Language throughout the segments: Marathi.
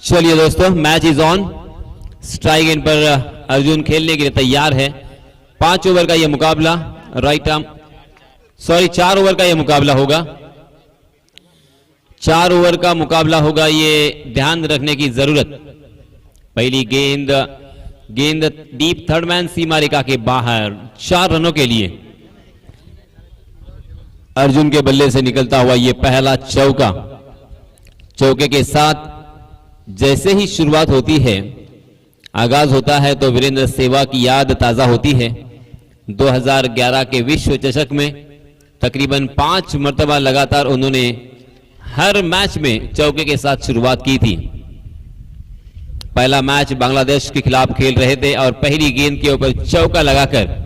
चलिए दोस्तों, match is on. Strike end पर अर्जुन खेलने के लिए तैयार है। 5 ओवर का यह मुकाबला, राइट आर्म, सॉरी 4 ओवर का यह मुकाबला होगा। 4 ओवर का मुकाबला होगा, ये ध्यान रखने की जरूरत। पहली गेंद डीप थर्ड मैन सीमा रेखा के बाहर 4 रनों के लिए अर्जुन के बल्ले से निकलता हुआ ये पहला चौका। चौके के साथ जैसे ही शुरुआत होती है, आगाज होता है, तो वीरेंद्र सहवाग की याद ताजा होती है। 2011 के विश्व चषक में तकरीबन 5 मर्तबा लगातार उन्होंने हर मैच में चौके के साथ शुरुआत की थी। पहला मैच बांग्लादेश के खिलाफ खेल रहे थे और पहली गेंद के ऊपर चौका लगाकर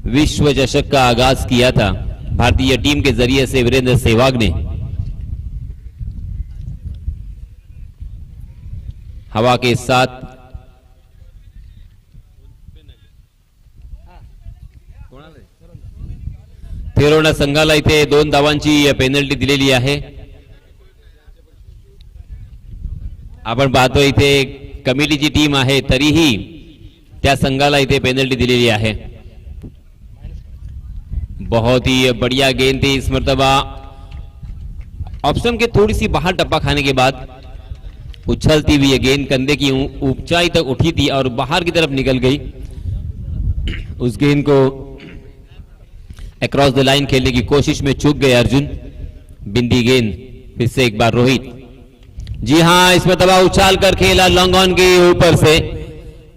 विश्व चषक का आगाज किया था भारतीय टीम के जरिए से वीरेंद्र सहवाग ने। हवा के साथ थेरोडा संघाला इथे 2 धावांची पेनल्टी दिलेली आहे। आपण पाहतो इथे कमिटीची टीम आहे, तरीही त्या संघाला इथे पेनल्टी दिलेली आहे। बहुत ही बढ़िया गेंद थी इस मर्तबा। ऑप्शन के थोड़ी सी बाहर टप्पा खाने के बाद उछलती हुई ये गेंद कंधे की ऊंचाई तक उठी थी और बाहर की तरफ निकल गई। उस गेंद को अक्रॉस द लाइन खेलने की कोशिश में चूक गए अर्जुन। बिंदी गेंद, फिर से एक बार रोहित। जी हां, इस मर्तबा उछाल कर खेला लॉन्ग ऑन के ऊपर से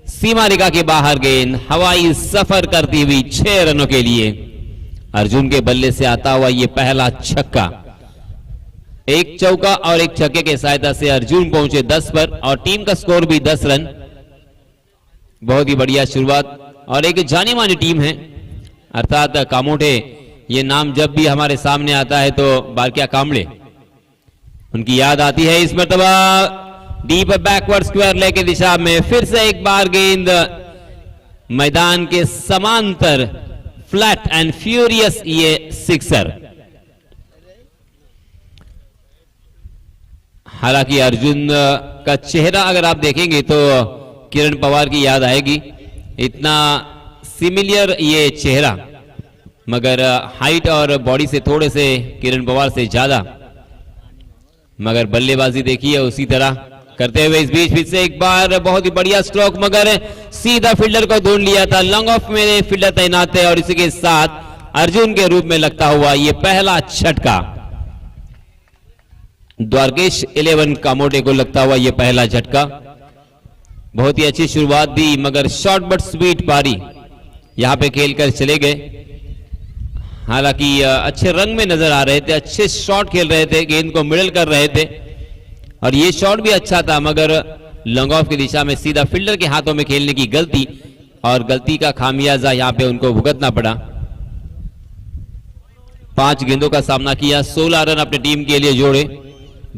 सीमा रेखा के बाहर गेंद हवाई सफर करती हुई 6 रनों के लिए अर्जुन के बल्ले से आता हुआ ये पहला छक्का। एक चौका और एक छक्के के सहायता से अर्जुन पहुंचे 10 पर और टीम का स्कोर भी 10 रन। बहुत ही बढ़िया शुरुआत और एक जानी मानी टीम है, अर्थात कामोठे। ये नाम जब भी हमारे सामने आता है तो बारकिया कामड़े, उनकी याद आती है। इस मर्तबा डीप बैकवर्ड स्क्वायर लेग की दिशा में फिर से एक बार गेंद मैदान के समांतर फ्लैट एंड फ्यूरियस, ये सिक्सर। हालांकि अर्जुन का चेहरा अगर आप देखेंगे तो किरण पवार की याद आएगी। इतना सिमिलियर ये चेहरा, मगर हाइट और बॉडी से थोड़े से किरण पवार से ज्यादा, मगर बल्लेबाजी देखिए उसी तरह करते हुए। इस बीच फिर से एक बार बहुत ही बढ़िया स्ट्रोक, मगर सीधा फील्डर को ढूंढ लिया था। लॉन्ग ऑफ में फील्डर तैनात है और इसी के साथ अर्जुन के रूप में लगता हुआ ये पहला छटका। द्वारकेश 11 कामोटे को लगता हुआ यह पहला झटका। बहुत ही अच्छी शुरुआत दी, मगर शॉर्ट बट स्वीट पारी यहां पे खेलकर चले गए। हालांकि अच्छे रंग में नजर आ रहे थे, अच्छे शॉट खेल रहे थे, गेंद को मिडल कर रहे थे और ये शॉट भी अच्छा था, मगर लॉन्ग ऑफ की दिशा में सीधा फील्डर के हाथों में खेलने की गलती, और गलती का खामियाजा यहां पे उनको भुगतना पड़ा। 5 गेंदों का सामना किया, 16 रन अपनी टीम के लिए जोड़े।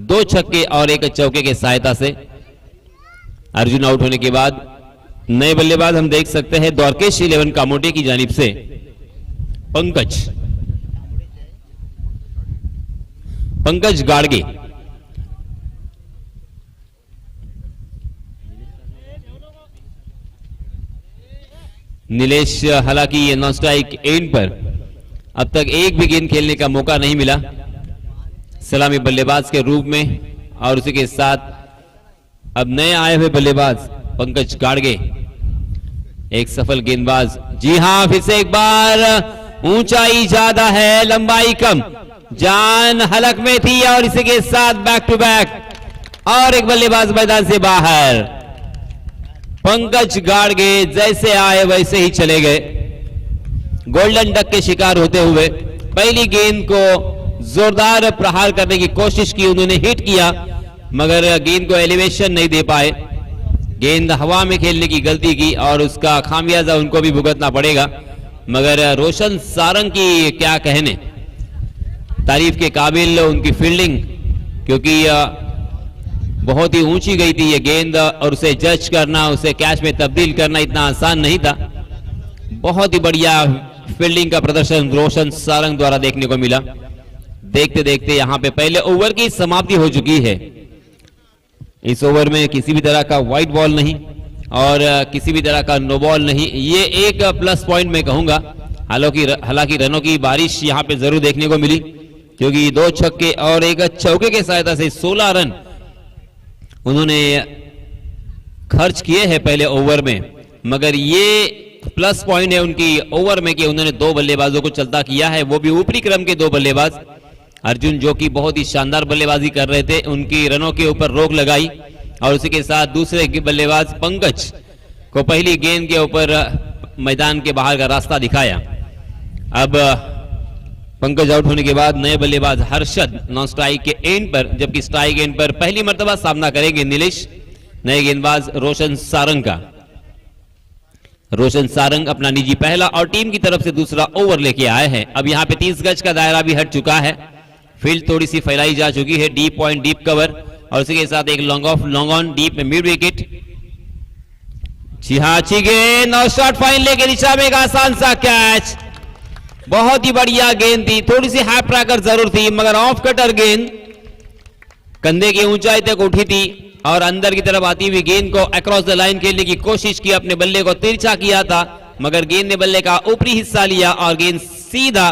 2 छक्के और 1 चौके के सहायता से अर्जुन आउट होने के बाद नए बल्लेबाज हम देख सकते हैं द्वारकेश 11 कामोटे की जानिब से पंकज गाड़गे। नीलेश, हालांकि ये नॉन स्ट्राइक एंड पर अब तक एक भी गेंद खेलने का मौका नहीं मिला सलामी बल्लेबाज के रूप में, और उसी के साथ अब नए आए हुए बल्लेबाज पंकज गाड़गे, एक सफल गेंदबाज। जी हां, फिर से एक बार ऊंचाई ज्यादा है, लंबाई कम, जान हलक में थी, और इसी के साथ बैक टू बैक और एक बल्लेबाज मैदान से बाहर। पंकज गाड़गे जैसे आए वैसे ही चले गए, गोल्डन डक के शिकार होते हुए। पहली गेंद को जोरदार प्रहार करने की कोशिश की उन्होंने, हिट किया, मगर गेंद को एलिवेशन नहीं दे पाए। गेंद हवा में खेलने की गलती की और उसका खामियाजा उनको भी भुगतना पड़ेगा। मगर रोशन सारंग की क्या कहने, तारीफ के काबिल उनकी फील्डिंग, क्योंकि बहुत ही ऊंची गई थी ये गेंद और उसे जज करना, उसे कैच में तब्दील करना इतना आसान नहीं था। बहुत ही बढ़िया फील्डिंग का प्रदर्शन रोशन सारंग द्वारा देखने को मिला। देखते देखते यहां पे पहले ओवर की समाप्ति हो चुकी है। इस ओवर में किसी भी तरह का वाइड बॉल नहीं और किसी भी तरह का नो बॉल नहीं। ये एक प्लस पॉइंट मैं कहूंगा। हालांकि रनों की बारिश यहां पे जरूर देखने को मिली, क्योंकि 2 छक्के और एक चौके के सहायता से 16 रन उन्होंने खर्च किए हैं पहले ओवर में। मगर ये प्लस पॉइंट है उनकी ओवर में कि उन्होंने 2 बल्लेबाजों को चलता किया है, वो भी ऊपरी क्रम के 2 बल्लेबाज। अर्जुन जो कि बहुत ही शानदार बल्लेबाजी कर रहे थे, उनकी रनों के ऊपर रोक लगाई और उसी के साथ दूसरे बल्लेबाज पंकज को पहली गेंद के ऊपर मैदान के बाहर का रास्ता दिखाया। अब पंकज आउट होने के बाद नए बल्लेबाज हर्षद नॉन स्ट्राइक के एंड पर, जबकि स्ट्राइक एंड पर पहली मर्तबा सामना करेंगे नीलेश, नए गेंदबाज रोशन सारंग का। रोशन सारंग अपना निजी पहला और टीम की तरफ से दूसरा ओवर लेके आए हैं। अब यहां पे 30 गज का दायरा भी हट चुका है, फील्ड थोड़ी सी फैलाई जा चुकी है, डीप पॉइंट डीप कवर और उसी के साथ एक long off long on deep में मिड विकेट। जी हाँ, अच्छी गेंद और शॉर्ट फाइन लेके दिशा में एक आसान सा कैच। बहुत ही बढ़िया गेंद थी, थोड़ी सी हाफ ट्रैकर जरूर थी मगर ऑफ कटर गेंद कंधे की ऊंचाई तक उठी थी और अंदर की तरफ आती हुई गेंद को अक्रॉस द लाइन खेलने की कोशिश की, अपने बल्ले को तिरछा किया था मगर गेंद ने बल्ले का ऊपरी हिस्सा लिया और गेंद सीधा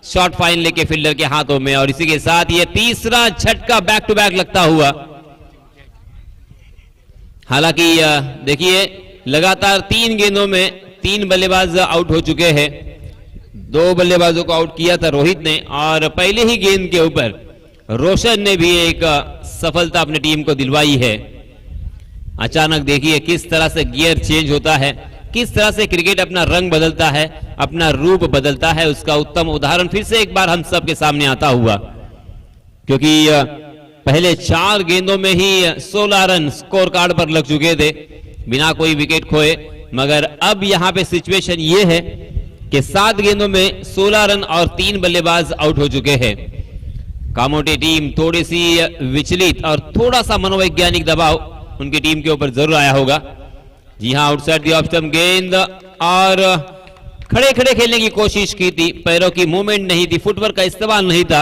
शॉर्ट फाइन लेके फील्डर के हाथों में। और इसी के साथ ये तीसरा झटका बैक टू बैक लगता हुआ। हालांकि देखिए लगातार 3 गेंदों में 3 बल्लेबाज आउट हो चुके हैं। 2 बल्लेबाजों को आउट किया था रोहित ने और पहले ही गेंद के ऊपर रोशन ने भी एक सफलता अपनी टीम को दिलवाई है। अचानक देखिए किस तरह से गियर चेंज होता है, किस तरह से क्रिकेट अपना रंग बदलता है, अपना रूप बदलता है। उसका उत्तम उदाहरण फिर से एक बार हम सब के सामने आता हुआ, क्योंकि पहले 4 गेंदों में ही 16 रन स्कोर कार्ड पर लग चुके थे बिना कोई विकेट खोए। मगर अब यहां पे सिचुएशन ये है कि 7 गेंदों में 16 रन और 3 बल्लेबाज आउट हो चुके हैं। कामोटी टीम थोड़ी सी विचलित और थोड़ा सा मनोवैज्ञानिक दबाव उनकी टीम के ऊपर जरूर आया होगा। जी हां, आउटसाइड दी ऑफ स्टंप गेंद और खड़े खड़े खेलने की कोशिश की थी, पैरों की मूवमेंट नहीं थी, फुटवर्क का इस्तेमाल नहीं था,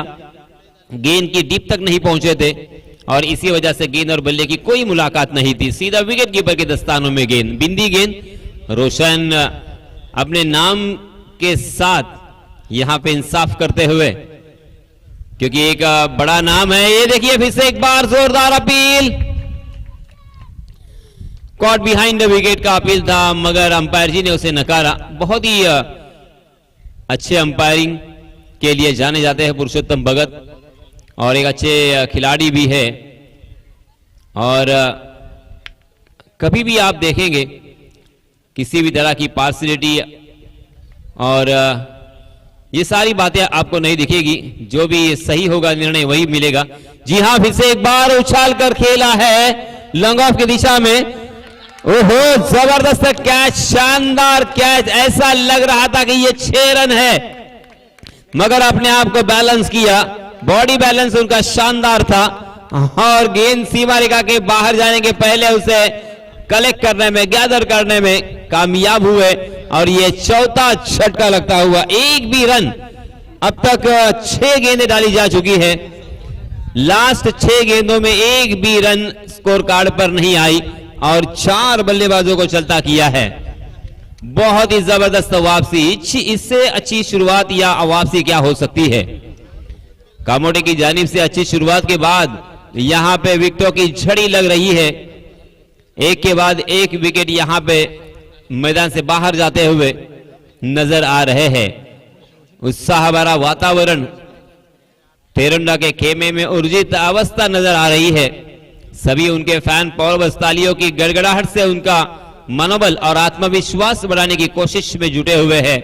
गेंद की डीप तक नहीं पहुंचे थे और इसी वजह से गेंद और बल्ले की कोई मुलाकात नहीं थी। सीधा विकेट कीपर के दस्तानों में गेंद, बिंदी गेंद। रोशन अपने नाम के साथ यहां पे इंसाफ करते हुए, क्योंकि एक बड़ा नाम है। ये देखिए फिर से एक बार जोरदार appeal, caught behind the wicket का अपील था मगर अंपायर जी ने उसे नकारा। बहुत ही अच्छे अंपायरिंग के लिए जाने जाते हैं पुरुषोत्तम भगत और एक अच्छे खिलाड़ी भी है। और कभी भी आप देखेंगे किसी भी तरह की पार्शियलिटी और ये सारी बातें आपको नहीं दिखेगी, जो भी सही होगा निर्णय वही मिलेगा। जी हां, फिर से एक बार उछाल कर खेला है लॉन्ग ऑफ की दिशा में। ओहो, जबरदस्त कैच, शानदार कैच। ऐसा लग रहा था कि ये 6 रन है मगर अपने आप को बैलेंस किया, बॉडी बैलेंस उनका शानदार था और गेंद सीमा रेखा के बाहर जाने के पहले उसे कलेक्ट करने में, गैदर करने में कामयाब हुए और ये चौथा झटका लगता हुआ। एक भी रन, अब तक 6 गेंदें डाली जा चुकी है, लास्ट 6 गेंदों में एक भी रन स्कोर कार्ड पर नहीं आई और 4 बल्लेबाजों को चलता किया है। बहुत ही जबरदस्त वापसी, इससे अच्छी शुरुआत या वापसी क्या हो सकती है। कामोटे की जानिब से अच्छी शुरुआत के बाद यहां पे विकेटों की झड़ी लग रही है, एक के बाद एक विकेट यहां पे मैदान से बाहर जाते हुए नजर आ रहे हैं। उत्साह भरा वातावरण तेरंडा के खेमे में ऊर्जित अवस्था नजर आ रही है। सभी उनके फैन पॉवर तालियों की गड़गड़ाहट से उनका मनोबल और आत्मविश्वास बढ़ाने की कोशिश में जुटे हुए हैं।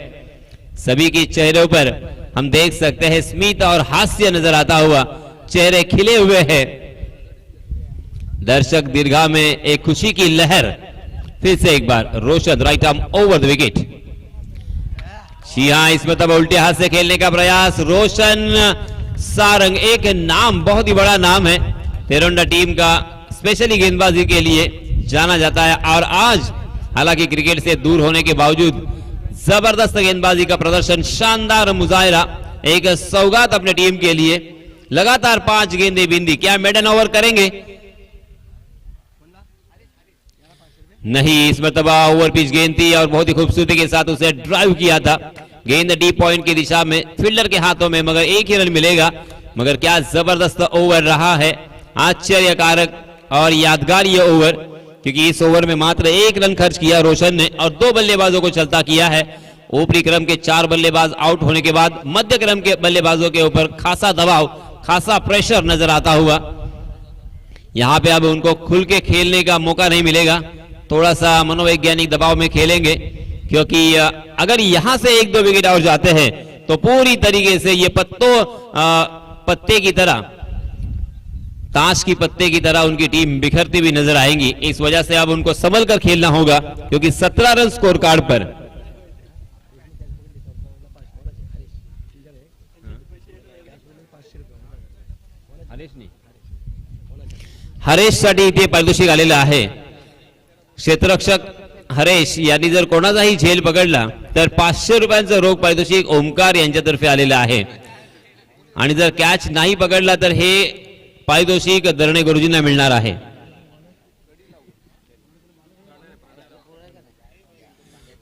सभी के चेहरों पर हम देख सकते हैं स्मित और हास्य नजर आता हुआ, चेहरे खिले हुए हैं। दर्शक दीर्घा में एक खुशी की लहर। फिर से एक बार Roshan right arm over the wicket. जी हां, इसमें तब उल्टे हाथ से खेलने का प्रयास। रोशन सारंग एक नाम, बहुत ही बड़ा नाम है तेरंडा टीम का, स्पेशली गेंदबाजी के लिए जाना जाता है और आज हालांकि क्रिकेट से दूर होने के बावजूद जबरदस्त गेंदबाजी का प्रदर्शन, शानदार मुजाहिरा, एक सौगात अपने टीम के लिए। लगातार 5 गेंदें बिंदी, क्या मेडन ओवर करेंगे? नहीं, इस मरतबा ओवर पिच गेंद थी और बहुत ही खूबसूरती के साथ उसे ड्राइव किया था। गेंद डी पॉइंट की दिशा में, फील्डर के हाथों में, मगर एक ही रन मिलेगा। मगर क्या जबरदस्त ओवर रहा है, आश्चर्यकारक और यादगार ये ओवर, क्योंकि इस ओवर में मात्र 1 रन खर्च किया रोशन ने और 2 बल्लेबाजों को चलता किया है। ऊपरी क्रम के 4 बल्लेबाज आउट होने के बाद मध्य क्रम के बल्लेबाजों के ऊपर खासा दबाव, खासा प्रेशर नजर आता हुआ। यहां पे अब उनको खुल के खेलने का मौका नहीं मिलेगा, थोड़ा सा मनोवैज्ञानिक दबाव में खेलेंगे, क्योंकि अगर यहां से 1-2 विकेट और जाते हैं तो पूरी तरीके से ये पत्ते की तरह, ताश की पत्ते की तरह उनकी टीम बिखरती हुई नजर आएंगी। इस वजह से अब उनको संभल कर खेलना होगा, क्योंकि 17 रन स्कोर कार्ड पर। हरेशसाठी इथे पारितोषिक आलेलं आहे। क्षेत्ररक्षक हरेश यांनी जर कोणाचाही झेल पकडला तर 500 रुपयांचं रोख पारितोषिक ओमकार यांच्यातर्फे आलेलं आहे, आणि जर कॅच नाही पकडला तर हे पारितोषिक दरणे गुरुजींना मिळणार आहे।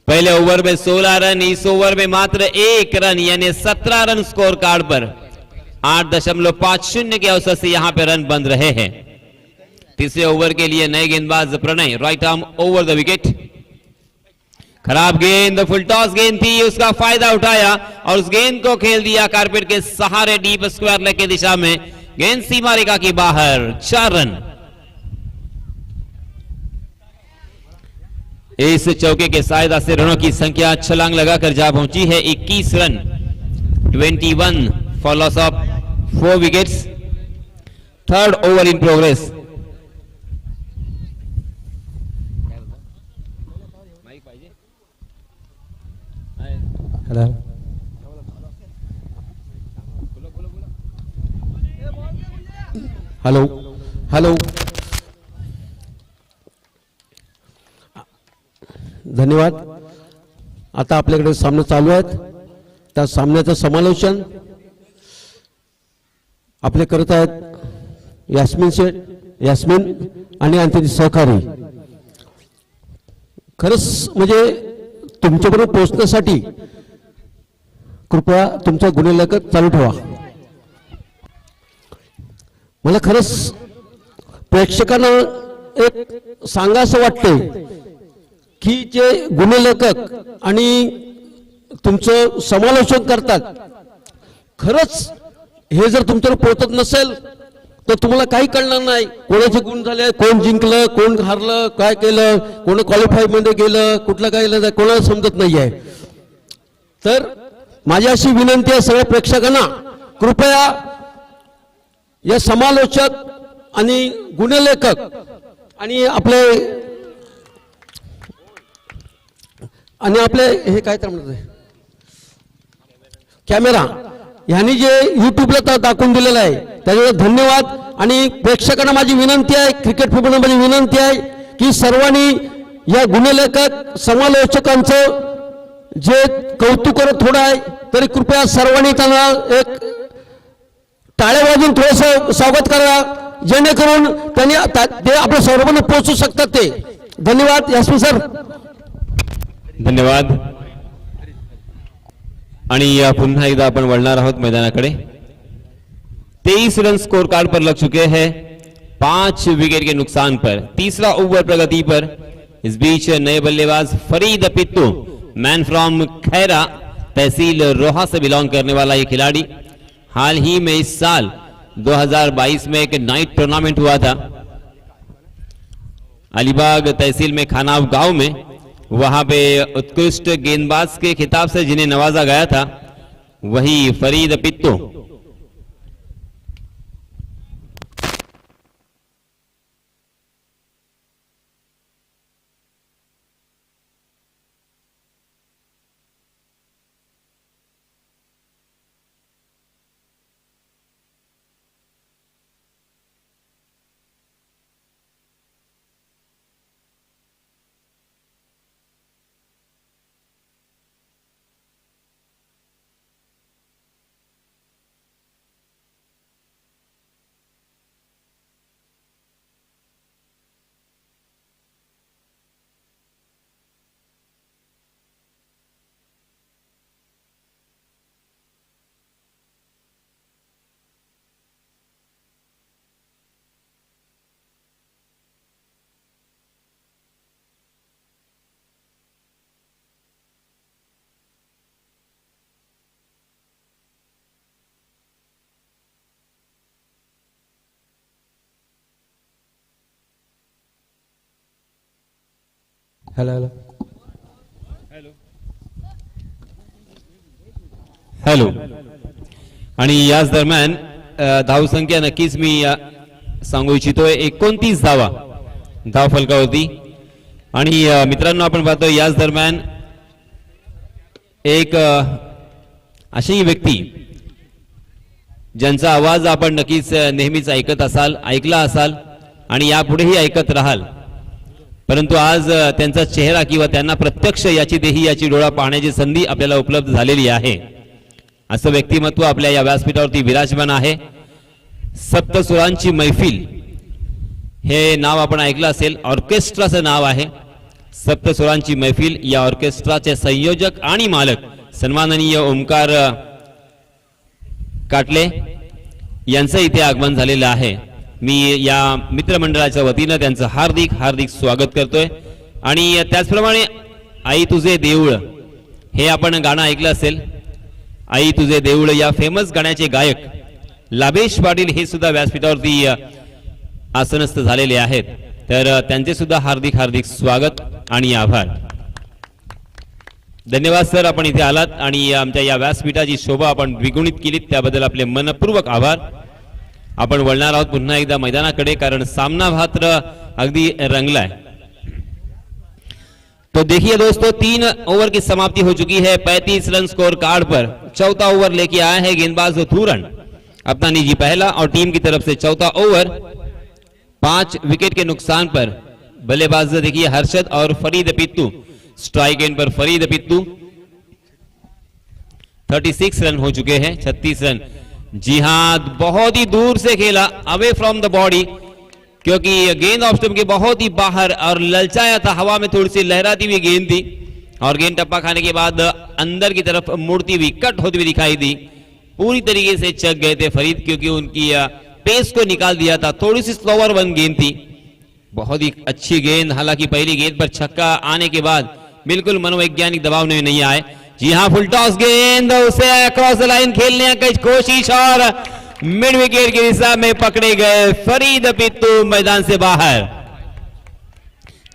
पहले ओवर में 16 रन, इस ओवर में मात्र 1 रन, यानी 17 रन स्कोर कार्ड पर। 8.50 के अवसर से यहां पे रन बन रहे हैं। तीसरे ओवर के लिए नए गेंदबाज Pranay, right arm over the wicket. खराब गेंद, फुल टॉस गेंद थी, उसका फायदा उठाया और उस गेंद को खेल दिया कारपेट के सहारे डीप स्क्वायर लेग की दिशा में। गेंद सीमा रेखा के बाहर, 4 रन। इस चौके के सहायता से रनों की संख्या छलांग लगाकर जा पहुंची है 21 run. 21 for loss of 4 wickets. Third over in progress. Hello hello, धन्यवाद। आता आपल्याकडे सामने चालू आहेत, त्या सामन्याचं समालोचन आपले करत आहेत यास्मिन आणि आणखी सहकारी। खरंच म्हणजे तुमच्याबरोबर पोहोचण्यासाठी कृपया तुमचा गुन्हेलेखन चालू ठेवा। मला खरंच प्रेक्षकांना एक सांगायचं वाटते की जे गुन्हेलेखक आणि तुमचं समालोचन करतात, खरंच हे जर तुमच्यावर पोहोचत नसेल तर तुम्हाला काही कळणार नाही। कोणाचे गुण झाले, कोण जिंकलं, कोण हारलं, काय केलं, कोण क्वालिफाय मध्ये गेलं, कुठलं काय केलं, कोणाला समजत नाहीये। तर माझी अशी विनंती आहे सगळ्या प्रेक्षकांना, कृपया या समालोचक आणि गुणलेखक आणि आपले हे काय तर म्हणतात कॅमेरा यांनी जे युट्यूबला दाखवून दिलेलं आहे त्याच्याबद्दल धन्यवाद। आणि प्रेक्षकांना माझी विनंती आहे, क्रिकेट फुटबॉल माझी विनंती आहे की सर्वांनी या गुणलेखक समालोचकांचं जे कौतुक करत थोडं आहे तरी कृपया सर्वांनी त्यांना एक टाळ्या वाजवून थोडंसं स्वागत करा, जेणेकरून त्यांनी ते आपल्या सर्वांना पोहोचू शकतात ते। धन्यवाद यास्मिन सर। धन्यवाद। आणि पुन्हा एकदा आपण वळणार आहोत मैदानाकडे। 23 रन स्कोर कार्ड पर लग चुके हैं 5 विकेट के नुकसान पर। तीसरा ओवर प्रगति पर। इस बीच नए बल्लेबाज फरीद पित्तू, मैन फ्रॉम खैरा, तहसील रोहा से बिलोंग करने वाला ये खिलाड़ी, हाल ही में इस साल 2022 में एक नाइट टूर्नामेंट हुआ था अलीबाग तहसील में खानाव गांव में। वहां पे उत्कृष्ट गेंदबाज के खिताब से जिन्हें नवाजा गया था वही फरीद पित्तू। Hello hello. आणि याच दरम्यान धावसंख्या नक्कीच मी सांगू इच्छितोय 29 धावा धाव फलकावरती. आणि मित्रांनो आपण पाहतो याच दरम्यान एक अशी व्यक्ती ज्यांचा आवाज आपण नक्कीच नेहमीच ऐकला असाल आणि यापुढेही ऐकत राहाल, परंतु आज त्यांचा चेहरा किंवा त्यांना प्रत्यक्ष याची देही याची डोळा पाहण्याची संधी आपल्याला उपलब्ध झालेली आहे. असं व्यक्तिमत्व आपल्या या व्यासपीठावरती विराजमान आहे. सप्तसुरांची मैफिल हे नाव आपण ऐकलं असेल, ऑर्केस्ट्राचं नाव आहे. सप्तसुरांची मैफिल या ऑर्केस्ट्राचे संयोजक आणि मालक सन्माननीय ओमकार काटले यांचं इथे आगमन झालेलं आहे. मी या मित्रमंडळाच्या वतीनं त्यांचं हार्दिक हार्दिक स्वागत करतोय. आणि त्याचप्रमाणे आई तुझे देऊळ हे आपण गाणं ऐकलं असेल. आई तुझे देऊळ या फेमस गाण्याचे गायक लाभेश पाटील हे सुद्धा व्यासपीठावरती आसनस्थ झालेले आहेत. तर त्यांचे सुद्धा हार्दिक हार्दिक स्वागत आणि आभार. धन्यवाद सर, आपण इथे आलात आणि आमच्या या व्यासपीठाची शोभा आपण द्विगुणित केलीत त्याबद्दल आपले मनपूर्वक आभार. आपण वळणार आहोत पुन्हा एकदा मैदानाकडे, कारण सामना मात्र अगदी रंगलाय. तो देखिए दोस्तों, 3 ओवर की समाप्ति हो चुकी है. 35 रन स्कोर कार्ड पर. चौथा ओवर लेके आया है गेंदबाज धूरन, अपना निजी पहला, और टीम की तरफ से चौथा ओवर 5 विकेट के नुकसान पर. बल्लेबाज देखिए हर्षद और फरीद पित्तू. स्ट्राइक एंड पर फरीद पित्तू. 36 रन हो चुके हैं. 36 रन. जी हाँ, बहुत ही दूर से खेला, अवे फ्रॉम द बॉडी, क्योंकि गेंद ऑफ स्टंप के बहुत ही बाहर और ललचाया था. हवा में थोड़ी सी लहराती हुई गेंद थी और गेंद टप्पा खाने के बाद अंदर की तरफ मुड़ती हुई, कट होती हुई दिखाई दी. पूरी तरीके से चक गए थे फरीद, क्योंकि उनकी पेस को निकाल दिया था. थोड़ी सी स्लोवर वन गेंद थी. बहुत ही अच्छी गेंद. हालांकि पहली गेंद पर छक्का आने के बाद बिल्कुल मनोवैज्ञानिक दबाव में नहीं आए. जी हाँ, फुल टॉस गेंद, उसे अक्रॉस द लाइन खेलने की कोशिश और मिड विकेट की दिशा में पकड़े गए फरीद पित्तू मैदान से बाहर.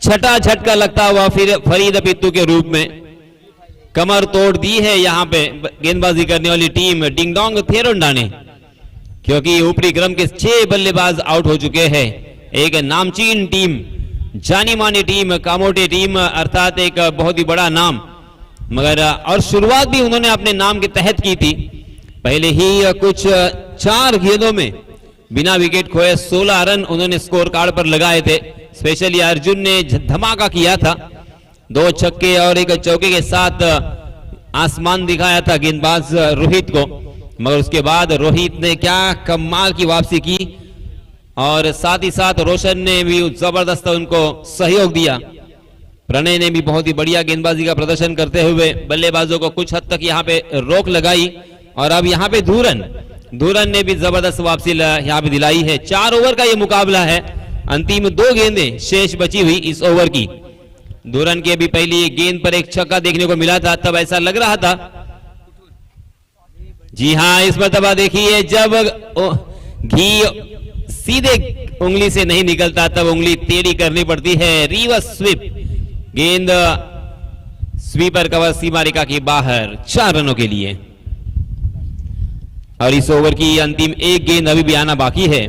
छठा झटका लगता हुआ फिर फरीद पित्तू के रूप में. कमर तोड़ दी है यहां पे गेंदबाजी करने वाली टीम डिंगडोंग थेरोंडा ने, क्योंकि ऊपरी क्रम के 6 बल्लेबाज आउट हो चुके हैं. एक नामचीन टीम, जानी मानी टीम, कामोटे टीम, अर्थात एक बहुत ही बड़ा नाम, मगर और शुरुआत भी उन्होंने अपने नाम के तहत की थी. पहले ही कुछ 4 गेंदों में बिना विकेट खोए 16 रन उन्होंने स्कोर कार्ड पर लगाए थे. स्पेशली अर्जुन ने धमाका किया था. 2 छक्के और 1 चौके के साथ आसमान दिखाया था गेंदबाज रोहित को, मगर उसके बाद रोहित ने क्या कमाल की वापसी की और साथ ही साथ रोशन ने भी जबरदस्त उनको सहयोग दिया. प्रणय ने भी बहुत ही बढ़िया गेंदबाजी का प्रदर्शन करते हुए बल्लेबाजों को कुछ हद तक यहाँ पे रोक लगाई. और अब यहाँ पे धूरन ने भी जबरदस्त वापसी यहाँ पे दिलाई है. 4 ओवर का ये मुकाबला है. अंतिम 2 गेंदें शेष बची हुई इस ओवर की. धूरन के भी पहली गेंद पर एक छक्का देखने को मिला था, तब ऐसा लग रहा था. जी हाँ, इस मरतबा देखिए, जब घी सीधे उंगली से नहीं निकलता तब उंगली टेढ़ी करनी पड़ती है. रिवर्स स्वीप, गेंद स्वीपर कवर सीमा रेखा के बाहर 4 रनों के लिए. और इस ओवर की अंतिम 1 गेंद अभी भी आना बाकी है.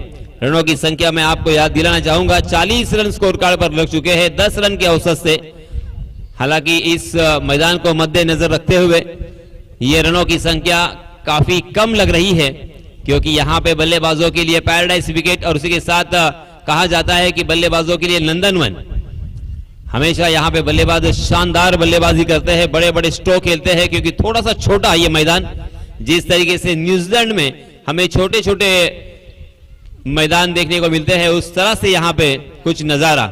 रनों की संख्या मैं आपको याद दिलाना चाहूंगा, 40 रन स्कोर कार्ड पर लग चुके हैं 10 रन के औसत से. हालांकि इस मैदान को मद्देनजर रखते हुए ये रनों की संख्या काफी कम लग रही है, क्योंकि यहाँ पे बल्लेबाजों के लिए पैराडाइज विकेट और उसी के साथ कहा जाता है कि बल्लेबाजों के लिए नंदनवन. हमेशा यहाँ पे बल्लेबाज शानदार बल्लेबाजी करते हैं, बड़े बड़े स्ट्रोक खेलते हैं, क्योंकि थोड़ा सा छोटा ये मैदान. जिस तरीके से न्यूजीलैंड में हमें छोटे छोटे मैदान देखने को मिलते हैं, उस तरह से यहाँ पे कुछ नजारा.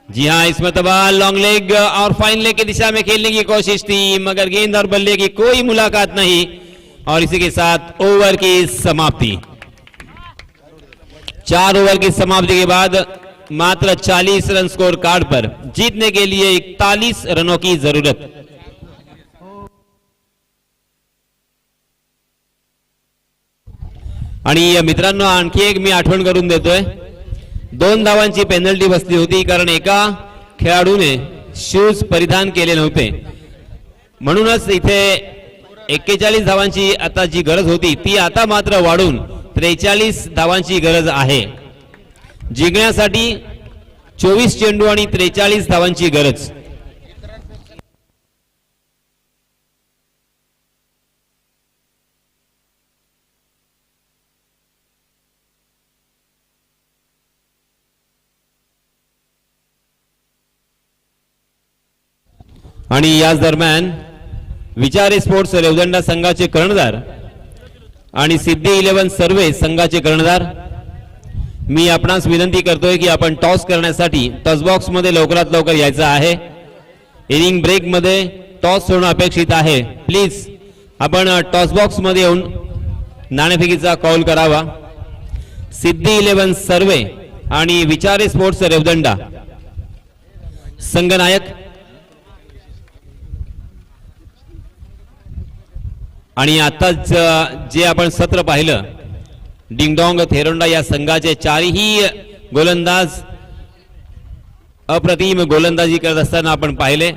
जी हाँ, इस मरतबा लॉन्ग लेग और फाइन लेग की दिशा में खेलने की कोशिश थी, मगर गेंद और बल्ले की कोई मुलाकात नहीं. और इसी के साथ ओवर की समाप्ति. 4 ओवर की समाप्ति के बाद मात्र 40 रन स्कोर कार्ड पर. जीतने के लिए 41 रनों की जरूरत. आणि मित्रांनो, आणखी एक मी आठवण करून देतोय, 2 धावांची पेनल्टी बसली होती, कारण एका खेळाडूने शूज परिधान केले नव्हते, म्हणूनच इथे 41 धावांची आता जी गरज होती ती आता मात्र वाढून 43 धावांची गरज आहे. जिंकण्यासाठी 24 चेंडू आणि 43 धावांची गरज. आणि याच दरम्यान विचार स्पोर्ट्स रेवदंडा संघाचे कर्णधार आणि सिद्धी 11 सर्वे संघाचे कर्णधार, मी आपणास विनंती करतोय की आपण टॉस करण्यासाठी टॉस बॉक्स मध्ये लवकरात लवकर यायचं आहे. इनिंग ब्रेक मध्ये टॉस होणं अपेक्षित आहे. प्लीज आपण टॉस बॉक्स मध्ये येऊन नाणेफेकीचा कॉल करावा. सिद्धी 11 सर्वे आणि विचार स्पोर्ट्स रेवदंडा संघनायक आणि आताच जे आपण सत्र पाहिलं, डिंगडॉंग थेरोंडा या संघाचे चारही गोलंदाज अप्रतिम गोलंदाजी करत असताना आपण पाहिले.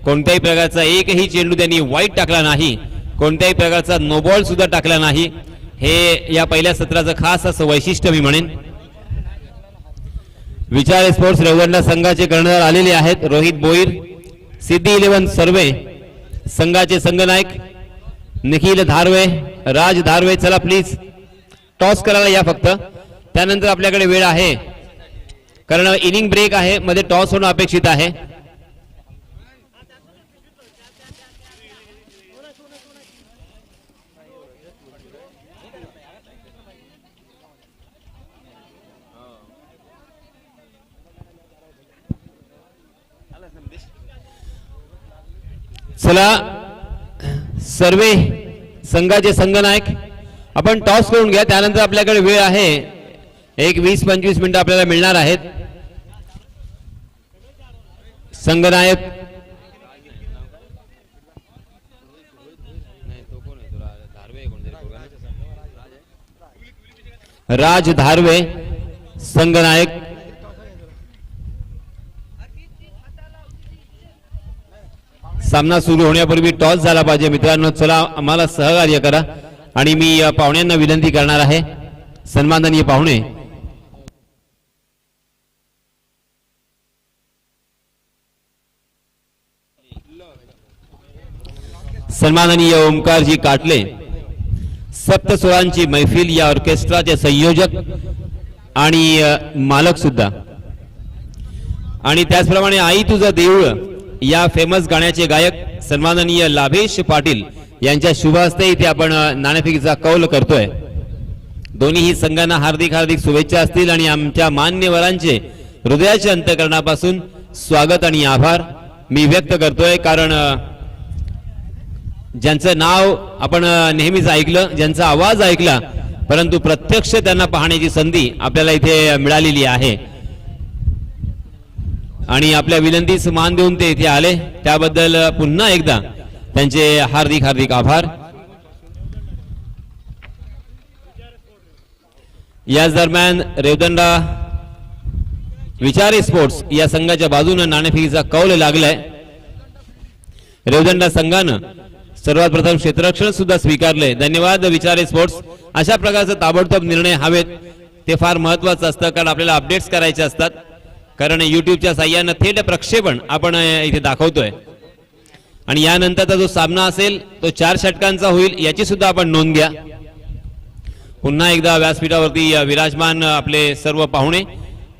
कोणत्याही प्रकारचा एकही चेंडू त्यांनी वाईट टाकला नाही, कोणत्याही प्रकारचा नो बॉल सुद्धा टाकला नाही. हे या पहिल्या सत्राचं खास असं वैशिष्ट्य मी म्हणेन. विचार स्पोर्ट्स रेवदंडा संघाचे कर्णधार आलेले आहेत. रोहित बोईर, सिद्धी 11 सर्वे संघाचे संघनायक निखिल धारवे, राज धारवे. चला प्लीज टॉस करायला या फक्त, त्यानंतर आपल्याकडे वेळ आहे कारण इनिंग ब्रेक आहे, मध्ये टॉस होणं अपेक्षित आहे. चला सर्वे संघाचे संघनायक आपण टॉस करून घ्या, त्यानंतर आपल्याकडे वेळ आहे. एक 20-25 मिनिटं आपल्याला मिळणार आहेत. संघनायक राज धारवे संघनायक. सामना सुरू होण्यापूर्वी टॉस झाला पाहिजे मित्रांनो. चला आम्हाला सहकार्य करा आणि मी पाहुण्यांना विनंती करणार आहे, सन्माननीय पाहुणे, सन्माननीय ओमकारजी काटले, सप्तस्वरांची मैफिल या ऑर्केस्ट्राचे संयोजक आणि मालक सुद्धा, आणि त्याचप्रमाणे आई तुझं देऊळ या फेमस गाण्याचे गायक सन्माननीय लाभेश पाटील यांच्या शुभ हस्ते इथे आपण नाणेफेकीचा कौल करतोय. दोन्ही संघांना हार्दिक हार्दिक शुभेच्छा असतील आणि आमच्या मान्यवरांचे हृदयाच्या अंतःकरणापासून स्वागत आणि आभार मी व्यक्त करतोय. कारण ज्यांचं नाव आपण नेहमीच ऐकलं, ज्यांचा आवाज ऐकला, परंतु प्रत्यक्ष त्यांना पाहण्याची संधी आपल्याला इथे मिळालेली आहे आणि आपल्या विनंतीस मान देऊन ते इथे आले, त्याबद्दल पुन्हा एकदा त्यांचे हार्दिक हार्दिक आभार. याच दरम्यान रेवदंडा विचार स्पोर्ट्स या संघाच्या बाजूने नाणेफेकीचा कौल लागलाय. रेवदंडा संघानं सर्वात प्रथम क्षेत्ररक्षण सुद्धा स्वीकारले. धन्यवाद विचार स्पोर्ट्स. अशा प्रकारचे ताबडतोब निर्णय हवेत, ते फार महत्वाचं असतं कारण आपल्याला अपडेट्स करायचे असतात. कारण युट्यूबच्या साह्यानं थेट प्रक्षेपण आपण इथे दाखवतोय आणि यानंतरचा जो सामना असेल तो 4 षटकांचा होईल, याची सुद्धा आपण नोंद घ्या. पुन्हा एकदा व्यासपीठावरती विराजमान आपले सर्व पाहुणे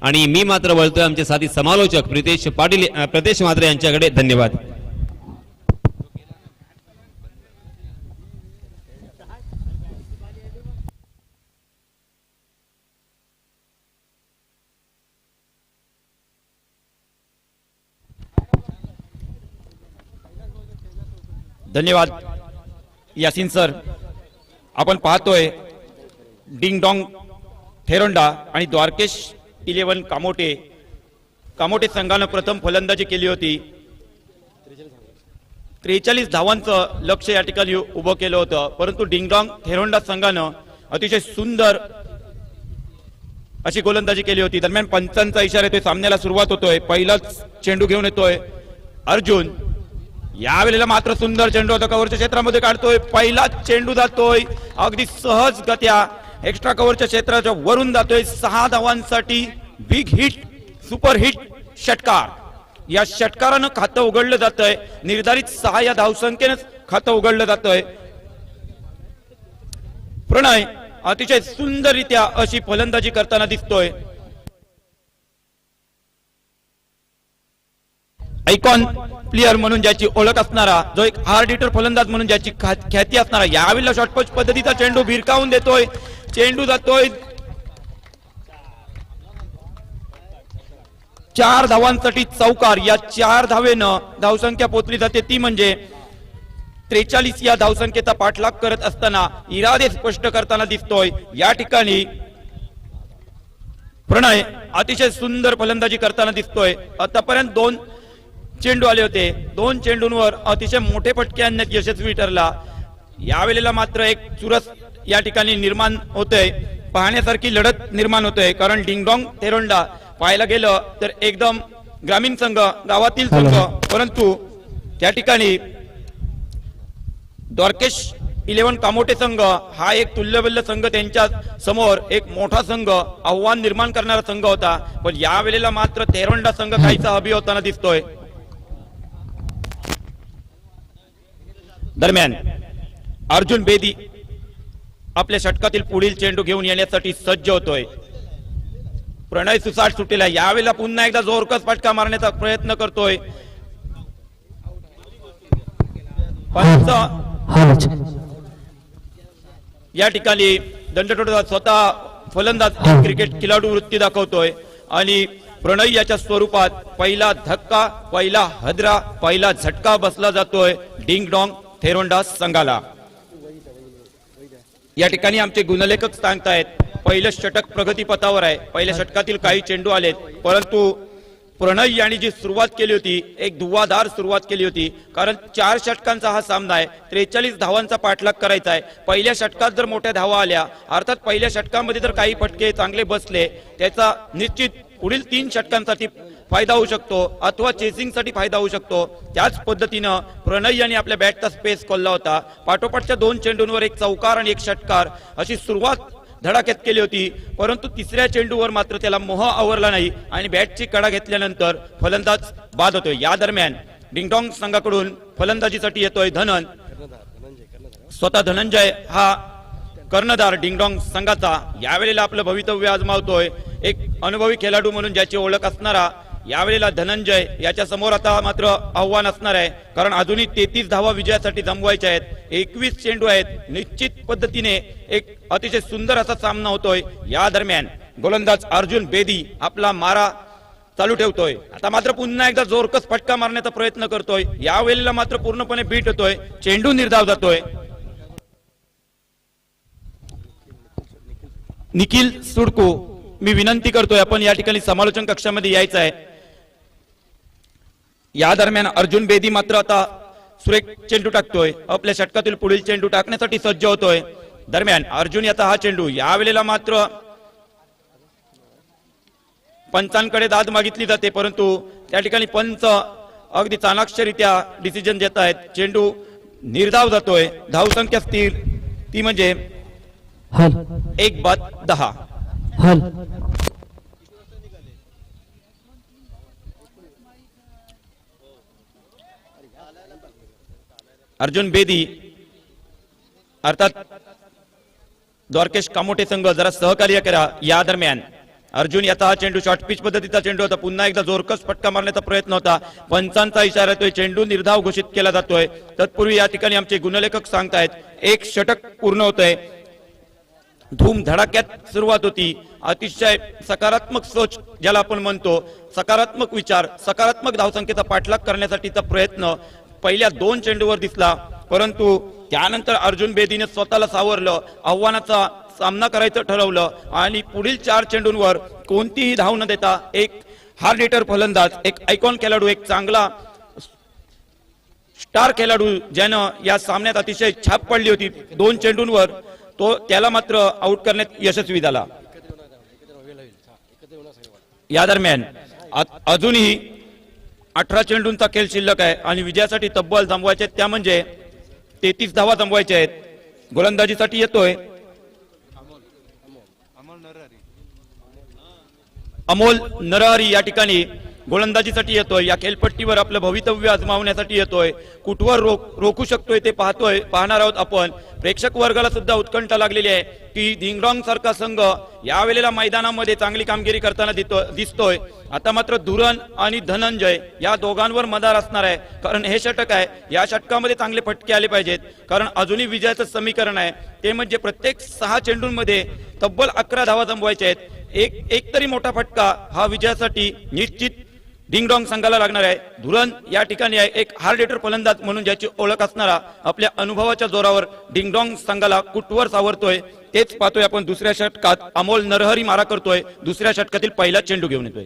आणि मी मात्र वळतोय आमचे साथी समालोचक प्रितेश पाटील, प्रतेश म्हात्रे यांच्याकडे. धन्यवाद. धन्यवाद यासिन सर. आपण पाहतोय डिंगडॉंग थेरोंडा आणि द्वारकेश 11 कामोटे संघानं प्रथम फलंदाजी केली होती. 43 धावांचं लक्ष्य या ठिकाणी उभं केलं होतं, परंतु डिंगडॉंग थेरोंडा संघानं अतिशय सुंदर अशी गोलंदाजी केली होती. दरम्यान पंचांचा इशारा येतोय, सामन्याला सुरुवात होतोय. पहिलाच चेंडू घेऊन येतोय अर्जुन. यावेळेला मात्र सुंदर चेंडू होता, कव्हरच्या क्षेत्रामध्ये काढतोय. पहिलाच चेंडू जातोय अगदी सहजगत्या एक्स्ट्रा कव्हरच्या क्षेत्राच्या वरून जातोय. 6 धावांसाठी बिग हिट, सुपर हिट षटकार. या षटकारानं खातं उघडलं जातंय. निर्धारित 6 या धावसंख्येनं खातं उघडलं जातंय. प्रणय अतिशय सुंदररित्या अशी फलंदाजी करताना दिसतोय. आयकॉन प्लेयर म्हणून ज्याची ओळख असणारा, जो एक हार्ड हिटर फलंदाज म्हणून ज्याची ख्याती असणारा, यावेळेला शॉर्टपिच पद्धतीचा चेंडू भिरकावून देतोय. चेंडू जातोय 4 धावांसाठी चौकार. या 4 धावेनं धावसंख्या पोचली जाते, ती म्हणजे 43 या धावसंख्येचा पाठलाग करत असताना इरादे स्पष्ट करताना दिसतोय. या ठिकाणी प्रणय अतिशय सुंदर फलंदाजी करताना दिसतोय. आतापर्यंत 2 चेंडू आले होते, 2 चेंडूंवर अतिशय मोठे फटके आणण्यात यशस्वी ठरला. यावेळेला मात्र एक चुरस या ठिकाणी निर्माण होतोय, पाहण्यासारखी लढत निर्माण होतोय. कारण डिंगडॉंग थेरोंडा पाहायला गेलं तर एकदम ग्रामीण संघ, गावातील संघ, परंतु त्या ठिकाणी द्वारकेश 11 कामोटे संघ हा एक तुल्यबल्य संघ, त्यांच्या समोर एक मोठा संघ, आव्हान निर्माण करणारा संघ होता. पण या वेळेला मात्र थेरोंडा संघ काहीसा हबी होताना दिसतोय. दरम्यान अर्जुन बेदी आपल्या षटकातील पुढील चेंडू घेऊन येण्यासाठी सज्ज होतोय. प्रणय सुसाट सुटेला. यावेळेला पुन्हा एकदा जोरकस फटका मारण्याचा प्रयत्न करतोय. पंच या ठिकाणी दंडठोडा स्वतः फलंदाज क्रिकेट खेळाडू वृत्ती दाखवतोय आणि प्रणय याच्या स्वरूपात पहिला धक्का, पहिला हदरा, पहिला झटका बसला जातोय डिंग डॉंग थेरोंडा संघाला. या ठिकाणी आमचे गुणलेखक सांगतायत पहिलं षटक प्रगतीपथावर आहे. पहिल्या षटकातील काही चेंडू आलेत, परंतु प्रणय यांनी जी सुरुवात केली होती, एक धुव्वाधार सुरुवात केली होती. कारण 4 षटकांचा हा सामना आहे, 43 धावांचा पाठलाग करायचा आहे. पहिल्या षटकात जर मोठ्या धावा आल्या, अर्थात पहिल्या षटकामध्ये जर काही फटके चांगले बसले, त्याचा निश्चित पुढील 3 षटकांसाठी फायदा होऊ शकतो अथवा चेसिंगसाठी फायदा होऊ शकतो. त्याच पद्धतीनं प्रणय यांनी आपल्या बॅटचा स्पेस खोलला होता. पाठोपाठच्या 2 चेंडूंवर एक चौकार आणि एक षटकार अशी सुरुवात धडाक्यात केली होती, परंतु 3ऱ्या चेंडूवर मात्र त्याला मोह आवरला नाही आणि बॅटची कडा घेतल्यानंतर फलंदाज बाद होतोय. या दरम्यान डिंगडॉंग संघाकडून फलंदाजीसाठी येतोय धनन. स्वतः धनंजय हा कर्णधार डिंगडॉंग संघाचा यावेळेला आपलं भवितव्य आजमावतोय. एक अनुभवी खेळाडू म्हणून ज्याची ओळख असणारा यावेळेला धनंजय याच्या समोर आता मात्र आव्हान असणार आहे. कारण अजूनही 33 धावा विजयासाठी जमवायच्या आहेत. 21 चेंडू आहेत. निश्चित पद्धतीने एक अतिशय सुंदर असा सामना होतोय. या दरम्यान गोलंदाज अर्जुन बेदी आपला मारा चालू ठेवतोय. आता मात्र पुन्हा एकदा जोरकस फटका मारण्याचा प्रयत्न करतोय. यावेळेला मात्र पूर्णपणे बीट होतोय. चेंडू निर्धाव जातोय. निखिल सुडको, मी विनंती करतोय आपण या ठिकाणी समालोचन कक्षामध्ये यायचं आहे. या दरम्यान अर्जुन बेदी मात्र आता सुरेख चेंडू टाकतोय. आपल्या षटकातील पुढील चेंडू टाकण्यासाठी सज्ज होतोय. दरम्यान अर्जुन याचा हा चेंडू, यावेळेला मात्र पंचांकडे दाद मागितली जाते, परंतु त्या ठिकाणी पंच अगदी चाणाक्षरित्या डिसिजन देत आहेत. चेंडू निर्धाव जातोय. धावसंख्या स्थिर, ती म्हणजे 1-10. अर्जुन बेदी अर्थात द्वारकेश कामोटे संघ जरा सहकार्य करा. या दरम्यान अर्जुन याचा हा चेंडू शॉर्ट पिच पद्धतीचा चेंडू होता. पुन्हा एकदा जोरकस फटका मारण्याचा प्रयत्न होता. पंचांचा इशारा येतोय. चेंडू निर्धाव घोषित केला जातोय. तत्पूर्वी या ठिकाणी आमचे गुणलेखक सांगतायत एक षटक पूर्ण होतंय. धूम धडाक्यात सुरुवात होती. अतिशय सकारात्मक सोच ज्याला आपण म्हणतो, सकारात्मक विचार, सकारात्मक धावसंख्येचा पाठलाग करण्यासाठीचा प्रयत्न पहिल्या 2 चेंडूवर दिसला, परंतु त्यानंतर अर्जुन बेदीने स्वतःला सावरलं, आव्हानाचा सामना करायचं ठरवलं आणि पुढील 4 चेंडूंवर कोणतीही धाव न देता एक हार्ड हिटर फलंदाज, एक आयकॉन खेळाडू, एक चांगला स्टार खेळाडू ज्यानं या सामन्यात अतिशय छाप पडली होती 2 चेंडूंवर, तो त्याला मात्र आउट करण्यात यशस्वी झाला. या दरम्यान अजूनही 18 चेंडूंचा खेळ शिल्लक आहे आणि विजयासाठी तब्बल जमवायचे आहेत, त्या म्हणजे 33 धावा जमवायच्या आहेत. गोलंदाजीसाठी येतोय अमोल नरहरी. या ठिकाणी गोलंदाजीसाठी येतोय. या खेळपट्टीवर आपलं भवितव्य आजमावण्यासाठी येतोय. कुठवर रोखू शकतोय ते पाहणार आहोत आपण. प्रेक्षक वर्गाला सुद्धा उत्कंठा लागलेली आहे की ढिंगरॉंग सारखा संघ यावेळेला मैदानामध्ये चांगली कामगिरी करताना दिसतोय. आता मात्र धुरण आणि धनंजय या दोघांवर मदार असणार आहे, कारण हे षटक आहे. या षटकामध्ये चांगले फटके आले पाहिजेत, कारण अजूनही विजयाचं समीकरण आहे ते म्हणजे प्रत्येक 6 चेंडूंमध्ये तब्बल 11 धावा जमवायच्या आहेत. एक तरी मोठा फटका हा विजयासाठी निश्चित डिंगडॉंग संघाला लागणार आहे. धुरण या ठिकाणी आहे एक हार्ड हिटर फलंदाज म्हणून ज्याची ओळख असणारा आपल्या अनुभवाच्या जोरावर डिंगडॉंग संघाला कुठवर सावरतोय तेच पाहतोय आपण. दुसऱ्या षटकात अमोल नरहरी मारा करतोय. दुसऱ्या षटकातील पहिला चेंडू घेऊन येतोय.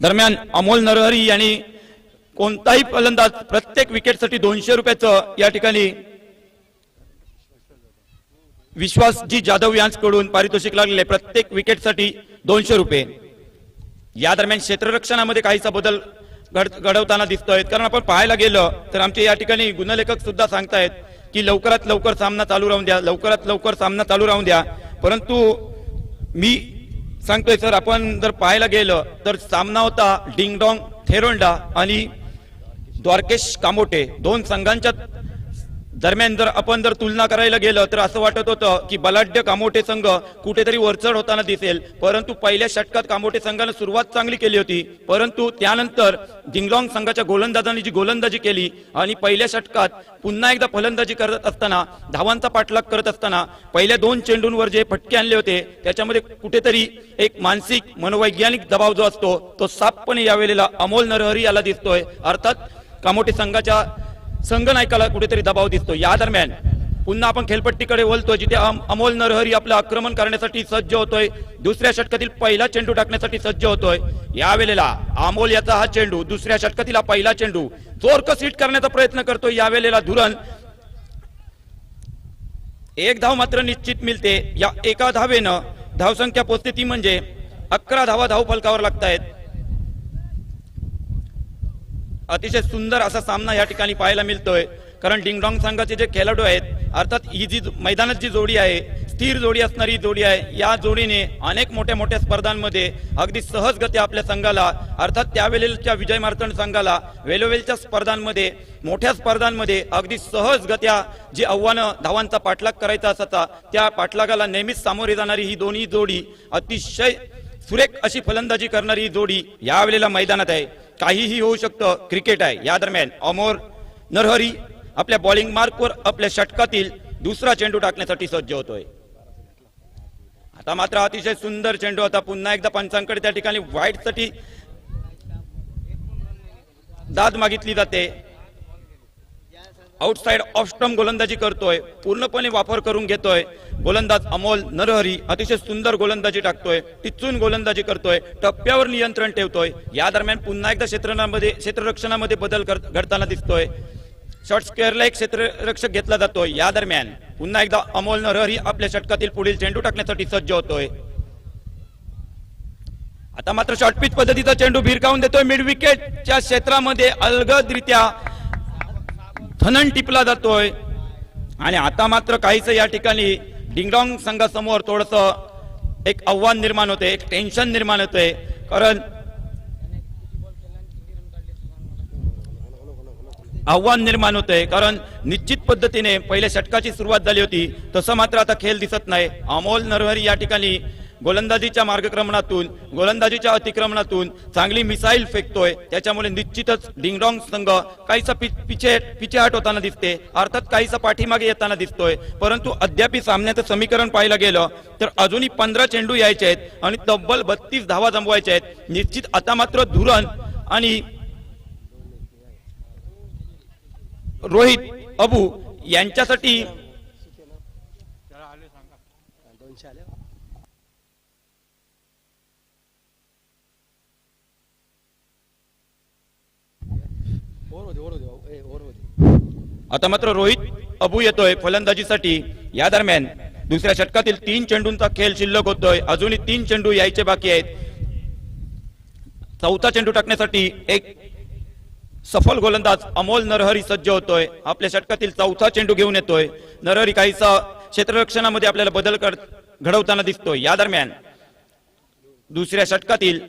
दरम्यान अमोल नरहरी यांनी कोणताही फलंदाज प्रत्येक विकेटसाठी 200 रुपयाचं या ठिकाणी विश्वासजी जाधव यांच्याकडून पारितोषिक लागलेले आहे. प्रत्येक विकेटसाठी 200 रुपये. या दरम्यान क्षेत्ररक्षणामध्ये काहीसा बदल घडवताना दिसतोय, कारण आपण पाहायला गेलं तर आमचे या ठिकाणी गुणलेखक सुद्धा सांगतायत की लवकरात लवकर सामना चालू राहून द्या, लवकरात लवकर सामना चालू राहून द्या. परंतु मी सांगतोय सर, आपण जर पाहायला गेलं तर सामना होता डिंगडॉंग थेरोंडा आणि द्वारकेश कामोटे दोन संघांच्या दरम्यान. जर तुलना करायला गेलं तर असं वाटत होतं की बलाढ्य कामोटे संघ कुठेतरी वरचढ होताना दिसेल, परंतु पहिल्या षटकात कामोटे संघानं सुरुवात चांगली केली होती, परंतु त्यानंतर डिंगडॉंग संघाच्या गोलंदाजांनी जी गोलंदाजी केली आणि पहिल्या षटकात पुन्हा एकदा फलंदाजी करत असताना धावांचा पाठलाग करत असताना पहिल्या 2 चेंडूंवर जे फटके आणले होते त्याच्यामध्ये कुठेतरी एक मानसिक मनोवैज्ञानिक दबाव जो असतो तो साफपणे यावेळेला अमोल नरहरी याला दिसतोय. अर्थात कामोटे संघाच्या संघनायकाला कुठेतरी दबाव दिसतो. या दरम्यान पुन्हा आपण खेळपट्टीकडे वळतोय, जिथे अमोल नरहरी आपलं आक्रमण करण्यासाठी सज्ज होतोय. दुसऱ्या षटकातील पहिला चेंडू टाकण्यासाठी सज्ज होतोय. यावेळेला अमोल याचा हा चेंडू, दुसऱ्या षटकातील पहिला चेंडू जोरकस हिट करण्याचा प्रयत्न करतोय. यावेळेला धुरण एक धाव मात्र निश्चित मिळते. या एका धावेनं धावसंख्या पोहोचते ती म्हणजे 11 धावा धाव फलकावर लागतायत. अतिशय सुंदर असा सामना या ठिकाणी पाहायला मिळतोय, कारण डिंगडॉंग संघाचे जे खेळाडू आहेत, अर्थात ही जी मैदानात जी जोडी आहे स्थिर जोडी असणारी जोडी आहे. या जोडीने अनेक मोठ्या स्पर्धांमध्ये अगदी सहजगत्या आपल्या संघाला, अर्थात त्यावेळेच्या विजय मार्तंड संघाला वेलोवेलच्या स्पर्धांमध्ये, मोठ्या स्पर्धांमध्ये अगदी सहजगत्या जी आव्हानं धावांचा पाठलाग करायचा असता त्या पाठलागाला नेहमीच सामोरे जाणारी ही दोन्ही जोडी, अतिशय सुरेख अशी फलंदाजी करणारी जोडी यावेळेला मैदानात आहे. काहीही होऊ शकतं, क्रिकेट आहे. या दरम्यान अमोल नरहरी आपल्या बॉलिंग मार्कवर आपल्या षटकातील दुसरा चेंडू टाकण्यासाठी सज्ज होतोय. आता मात्र अतिशय सुंदर चेंडू होता. पुन्हा एकदा पंचांकडे त्या ठिकाणी व्हाईटसाठी दाद मागितली जाते. आउटसाइड ऑफ स्टंप गोलंदाजी करतोय, पूर्णपणे वापर करून घेतोय गोलंदाज अमोल नरहरी. अतिशय सुंदर गोलंदाजी टाकतोय, टिचून गोलंदाजी करतोय, टप्प्यावर नियंत्रण ठेवतोय. या दरम्यान पुन्हा एकदा क्षेत्ररक्षणामध्ये बदल घडताना दिसतोय. शॉर्ट स्क्वेअरला एक क्षेत्ररक्षक घेतला जातोय. या दरम्यान पुन्हा एकदा अमोल नरहरी आपल्या षटकातील पुढील चेंडू टाकण्यासाठी सज्ज होतोय. आता मात्र शॉर्ट पिच पद्धतीचा चेंडू भिरकावून देतोय. मिड विकेटच्या क्षेत्रामध्ये अलगदरित्या धनन टिपला जातोय आणि आता मात्र काहीच या ठिकाणी डिंगडॉंग संघासमोर थोडंसं एक आव्हान निर्माण होते, एक टेन्शन निर्माण होते, कारण निश्चित पद्धतीने पहिल्या षटकाची सुरुवात झाली होती, तसं मात्र आता खेळ दिसत नाही. अमोल नरहरी या ठिकाणी गोलंदाजीच्या मार्गक्रमणातून, गोलंदाजीच्या अतिक्रमणातून चांगली मिसाईल फेकतोय. त्याच्यामुळे निश्चितच डिंगडॉंग संघ काहीसा पिछेहाट होताना दिसते, अर्थात काहीसा पाठीमागे येताना दिसतोय. परंतु अद्याप सामन्याचं समीकरण पाहायला गेलं तर अजूनही 15 चेंडू यायचे आहेत आणि तब्बल 32 धावा जमवायच्या आहेत. निश्चित आता मात्र धुरण आणि रोहित अबू यांच्यासाठी आता मात्र रोहित अबू येतोय फलंदाजीसाठी. या दरम्यान दुसऱ्या षटकातील 3 चेंडूंचा खेळ शिल्लक होतोय, अजूनही 3 चेंडू यायचे बाकी आहेत. चौथा चेंडू टाकण्यासाठी एक सफल गोलंदाज अमोल नरहरी सज्ज होतोय. आपल्या षटकातील चौथा चेंडू घेऊन येतोय. नरहरी काहीसा क्षेत्ररक्षणामध्ये आपल्याला बदल घडवताना दिसतोय. या दरम्यान दुसऱ्या षटकातील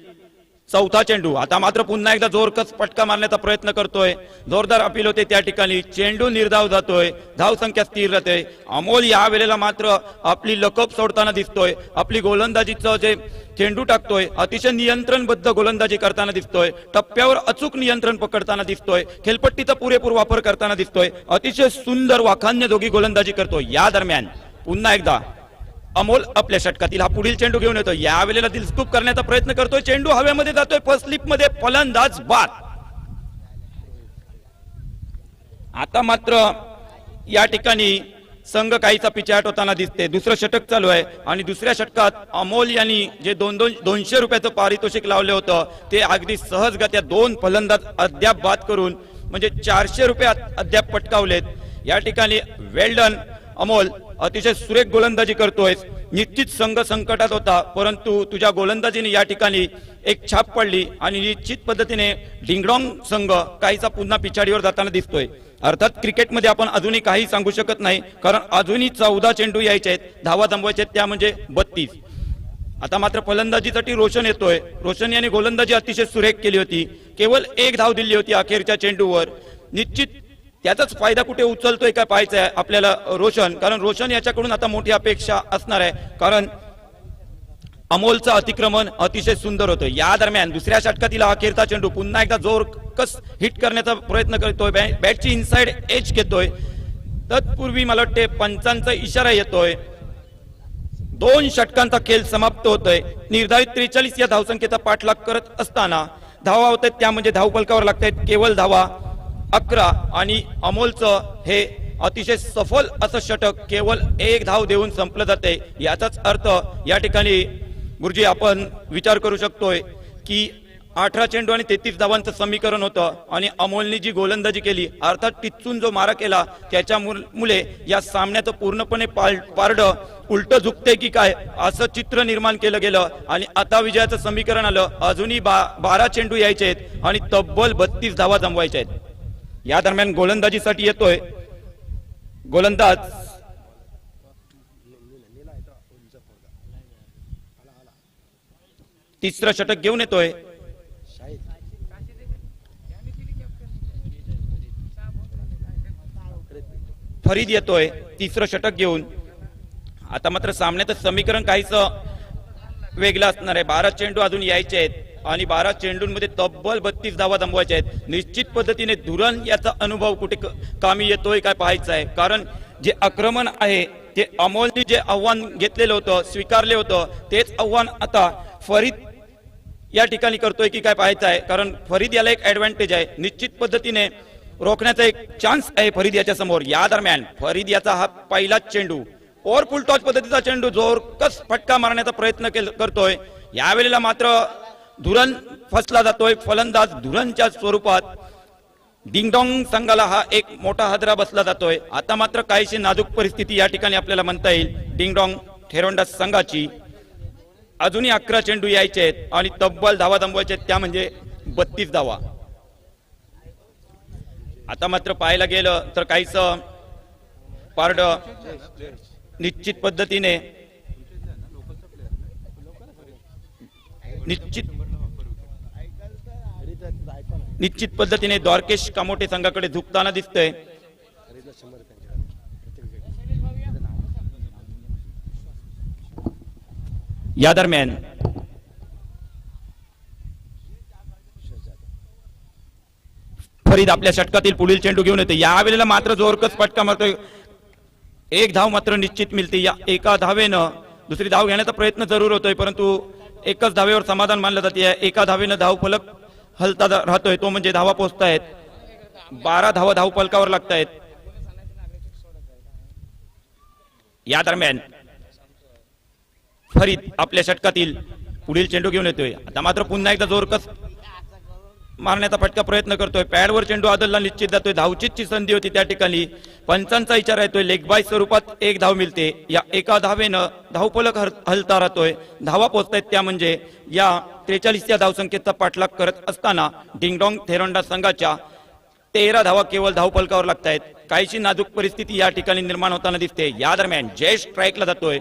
चौथा चेंडू, आता मात्र पुन्हा एकदा जोरकस फटका मारण्याचा प्रयत्न करतोय. जोरदार अपील होते त्या ठिकाणी. चेंडू निर्धाव जातोय, धाव संख्या स्थिर राहते. अमोल या वेळेला मात्र आपली लकब सोडताना दिसतोय. आपली गोलंदाजीचं जे चेंडू टाकतोय अतिशय नियंत्रणबद्ध गोलंदाजी करताना दिसतोय. टप्प्यावर अचूक नियंत्रण पकडताना दिसतोय. खेळपट्टीचा पुरेपूर वापर करताना दिसतोय. अतिशय सुंदर वाखान्य दोघी गोलंदाजी करतोय. या दरम्यान पुन्हा एकदा अमोल आपल्या षटकातील हा पुढील चेंडू घेऊन येतोय. या वेळेला दिलस्कूप करण्याचा प्रयत्न करतोय. चेंडू हवेमध्ये जातोय, फर्स्ट स्लिप मध्ये फलंदाज बाद. आता मात्र या ठिकाणी संघ काहीचा पिछाट होताना दिसते. दुसरं षटक चालू आहे आणि दुसऱ्या षटकात अमोल यांनी जे 200 रुपयाचं पारितोषिक लावले होतं ते अगदी सहजगत्या 2 फलंदाज अद्याप बाद करून म्हणजे 400 रुपये अद्याप पटकावलेत. या ठिकाणी वेल्डन अमोल, अतिशय सुरेख गोलंदाजी करतोय. निश्चित संघ संकटात होता, परंतु तुझ्या गोलंदाजीने या ठिकाणी एक छाप पडली आणि निश्चित पद्धतीने डिंगडॉंग संघ काहीसा पुन्हा पिछाडीवर जाताना दिसतोय. अर्थात क्रिकेटमध्ये आपण अजूनही काही सांगू शकत नाही, कारण अजूनही 14 चेंडू यायचे आहेत, धावा जमवायचे आहेत, त्या म्हणजे 32. आता मात्र फलंदाजीसाठी रोशन येतोय. रोशन यांनी गोलंदाजी अतिशय सुरेख केली होती. केवळ 1 धाव दिली होती अखेरच्या चेंडूवर. निश्चित त्याचाच फायदा कुठे उचलतोय काय पाहायचं आहे आपल्याला रोशन, कारण रोशन याच्याकडून आता मोठी अपेक्षा असणार आहे, कारण अमोलचं अतिक्रमण अतिशय सुंदर होतं. या दरम्यान दुसऱ्या षटकातील अखेरचा चेंडू पुन्हा एकदा जोरकस हिट करण्याचा प्रयत्न करतोय. बॅटची इनसाइड एज घेतोय. तत्पूर्वी मला वाटते पंचांचा इशारा येतोय. 2 षटकांचा खेळ समाप्त होतोय. निर्धारित 43 या धावसंख्येचा पाठलाग करत असताना धावा होत आहेत, त्या म्हणजे धावफलकावर लागतायत केवळ धावा 11 आणि अमोलचं हे अतिशय सफल असं षटक केवळ 1 धाव देऊन संपलं जाते. याचाच अर्थ या ठिकाणी गुरुजी आपण विचार करू शकतोय की 18 चेंडू आणि 33 धावांचं समीकरण होतं आणि अमोलने जी गोलंदाजी केली, अर्थात टिचून जो मारा केला त्याच्यामुळे या सामन्याचं पूर्णपणे पारडं उलट झुकते की काय असं चित्र निर्माण केलं गेलं आणि आता विजयाचं समीकरण आलं. अजूनही 12 चेंडू यायचे आहेत आणि तब्बल 32 धावा जमवायच्या आहेत. या दरम्यान गोलंदाजीसाठी येतोय गोलंदाज तिसरं षटक घेऊन येतोय. फरीद येतोय तिसरं षटक घेऊन. आता मात्र सामन्याचं समीकरण काहीच वेगळं असणार आहे. 12 चेंडू अजून यायचे आहेत आणि 12 चेंडूंमध्ये तब्बल 32 धावा जमवायच्या आहेत. निश्चित पद्धतीने धुरण याचा अनुभव कुठे कामी येतोय काय पाहायचं आहे, कारण जे आक्रमण आहे ते अमोलने जे आव्हान घेतलेलं होतं, स्वीकारले होतं, तेच आव्हान आता फरीद या ठिकाणी करतोय की काय पाहायचं आहे, कारण फरीद याला एक ऍडव्हान्टेज आहे. निश्चित पद्धतीने रोखण्याचा एक चान्स आहे फरीद याच्या समोर. या दरम्यान फरीद याचा हा पहिलाच चेंडू ओव्हर फुल टॉस पद्धतीचा चेंडू जोरकस फटका मारण्याचा प्रयत्न करतोय. यावेळेला मात्र धुरण फसला जातोय. फलंदाज धुरणच्या स्वरूपात डिंगडॉंग संघाला हा एक मोठा हादरा बसला जातोय. आता मात्र काहीशी नाजूक परिस्थिती या ठिकाणी आपल्याला म्हणता येईल डिंगडॉंग ठेरोंडा संघाची. अजूनही 11 चेंडू यायचे आहेत आणि तब्बल धावा जमवायचे आहेत, त्या म्हणजे 32 धावा. आता मात्र पाहायला गेलं तर काहीच पारड निश्चित पद्धतीने निश्चित पद्धतीने द्वारकेश कामोटे संघाकडे झुकताना दिसतंय. या दरम्यान फरीद आपल्या षटकातील पुढील चेंडू घेऊन येते. यावेळेला मात्र जोरकस फटका मारतोय. 1 धाव मात्र निश्चित मिळते. या एका धावेनं दुसरी धाव घेण्याचा प्रयत्न जरूर होतोय, परंतु एकच धावेवर समाधान मानलं जाते. एका धावेनं धाव फलक हलता राहतोय, तो म्हणजे धावा पोहोचतायत. 12 धावा धाव फलकावर लागतायत. या दरम्यान फरीद आपल्या षटकातील पुढील चेंडू घेऊन येतोय. आता मात्र पुन्हा एकदा जोरकस मारण्याचा फटका प्रयत्न करतोय, पॅडवर चेंडू आदलला निश्चित जातोय, धावचीतची संधी होती त्या ठिकाणी, पंचांचा इशारा येतोय, लेग बाय स्वरूपात एक धाव मिळते. या एका धावेनं धावफलक हलता राहतोय, धावा पोहोचतायत त्या म्हणजे या 43 धावसंख्येचा पाठलाग करत असताना डिंगडॉंग थेरोंडा संघाच्या 13 धावा केवळ धावफलकावर लागतायत. काहीशी नाजूक परिस्थिती या ठिकाणी निर्माण होताना दिसते. या दरम्यान जय स्ट्राईकला जातोय.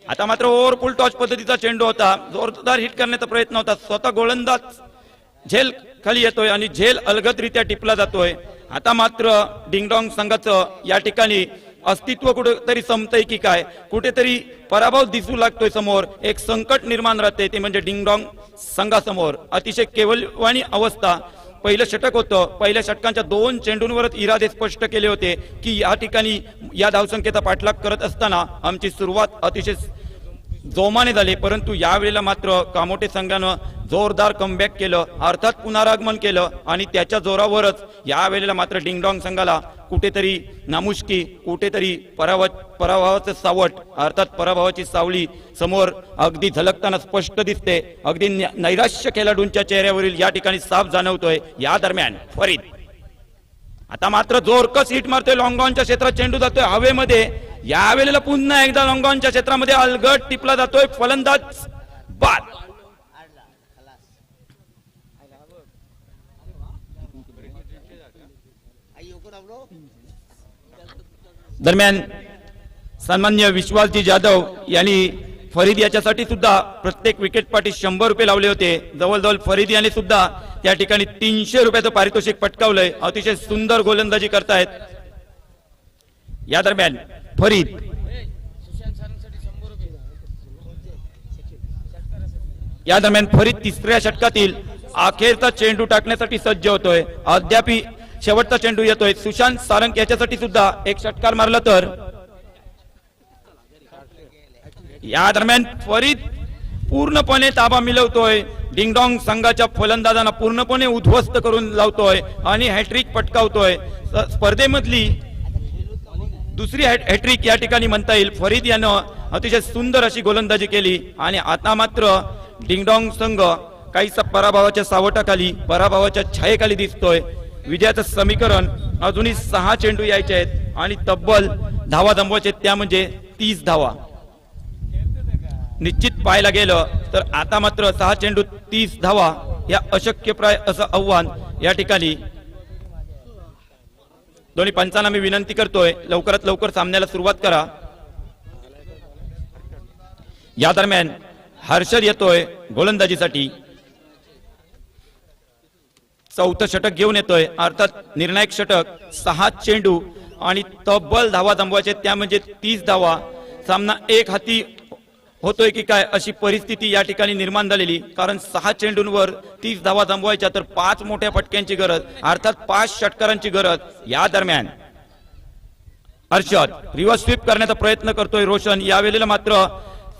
आता मात्र ओव्हरपुल टॉस पद्धतीचा चेंडू होता, जोरदार हिट करण्याचा प्रयत्न होता, स्वतः गोलंदाज झेल खाली येतोय आणि झेल अलगदरित्या टिपला जातोय. आता मात्र डिंगडॉंग संघाचं या ठिकाणी अस्तित्व कुठेतरी संपतंय की काय, कुठेतरी पराभव दिसू लागतोय समोर, एक संकट निर्माण राहते ते म्हणजे डिंगडॉंग संघासमोर. अतिशय केवलवाणी अवस्था. पहिलं षटक होतं, पहिल्या षटकांच्या 2 चेंडूंवरच इरादे स्पष्ट केले होते की या ठिकाणी या धावसंख्येचा पाठलाग करत असताना आमची सुरुवात अतिशय जोमाने झाली, परंतु यावेळेला मात्र कामोटे संघानं जोरदार कमबॅक केलं, अर्थात पुनरागमन केलं आणि त्याच्या जोरावरच यावेळेला मात्र डिंगडॉंग संघाला कुठेतरी नामुष्की, कुठेतरी पराभवाचं सावट अर्थात पराभवाची सावली समोर अगदी झलकताना स्पष्ट दिसते. अगदी नैराश्य खेळाडूंच्या चेहऱ्यावरील या ठिकाणी साफ जाणवतोय. या दरम्यान फरीद आता मात्र जोरकस हिट मारतोय, लॉंगॉनच्या क्षेत्रात चेंडू जातोय हवेमध्ये. यावेळेला पुन्हा एकदा लॉंगॉनच्या क्षेत्रामध्ये अलगट टिपला जातोय, फलंदाज बाद. दरम्यान सन्मान्य विश्वासजी जाधव यांनी फरीद याच्यासाठी सुद्धा प्रत्येक विकेट पाठी 100 रुपये लावले होते. जवळजवळ फरीद याने सुद्धा त्या ठिकाणी 300 रुपयाचं पारितोषिक पटकावलंय. अतिशय सुंदर गोलंदाजी करतायत. या दरम्यान फरीद तिसऱ्या षटकातील अखेरचा चेंडू टाकण्यासाठी सज्ज होतोय. अद्याप शेवटचा चेंडू येतोय. सुशांत सारंग याच्यासाठी सुद्धा एक षटकार मारला तर या दरम्यान फरीद पूर्णपणे ताबा मिळवतोय, डिंगडॉंग संघाच्या फलंदाजांना पूर्णपणे उद्ध्वस्त करून लावतोय आणि हॅट्रिक पटकावतोय. स्पर्धेमधली दुसरी हॅट्रिक या ठिकाणी म्हणता येईल. फरीद यानं अतिशय सुंदर अशी गोलंदाजी केली आणि आता मात्र डिंगडॉंग संघ काहीसा पराभवाच्या सावटाखाली, पराभवाच्या छायेखाली दिसतोय. विजयाचं समीकरण अजूनही 6 चेंडू यायचे आहेत आणि तब्बल धावा जमवायचे, त्या म्हणजे 30 धावा निश्चित पाहायला गेलं तर आता मात्र 6 चेंडू 30 धावा या अशक्यप्राय असं आव्हान या ठिकाणी. दोन्ही पंचांना मी विनंती करतोय लवकरात लवकर सामन्याला सुरुवात करा. या दरम्यान हर्षद येतोय गोलंदाजीसाठी. चौथं षटक घेऊन येतोय, अर्थात निर्णायक षटक. 6 चेंडू आणि तब्बल धावा जमवायचे, त्या म्हणजे 30 धावा. सामना एक हाती होतोय की काय अशी परिस्थिती या ठिकाणी निर्माण झालेली, कारण 6 चेंडूंवर 30 धावा जमवायच्या तर 5 मोठ्या फटक्यांची गरज, अर्थात 5 षटकारांची गरज. या दरम्यान हर्षद रिव्हर्स स्वीप करण्याचा प्रयत्न करतोय. रोशन यावेळेला मात्र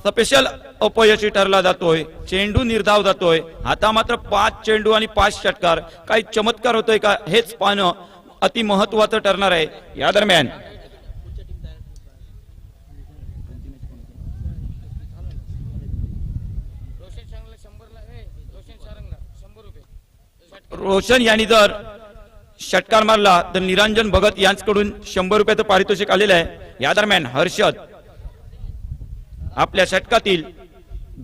स्पेशल अपयशी ठरला जातोय, चेंडू निर्धाव जातोय. आता मात्र 5 चेंडू आणि 5 षटकार. काही चमत्कार होतोय का हेच पाहणं अति महत्वाचं ठरणार आहे. या दरम्यान रोशन यांनी जर षटकार मारला तर निरंजन भगत यांच्याकडून 100 रुपयाचं पारितोषिक आलेलं आहे. या दरम्यान हर्षद आपल्या षटकातील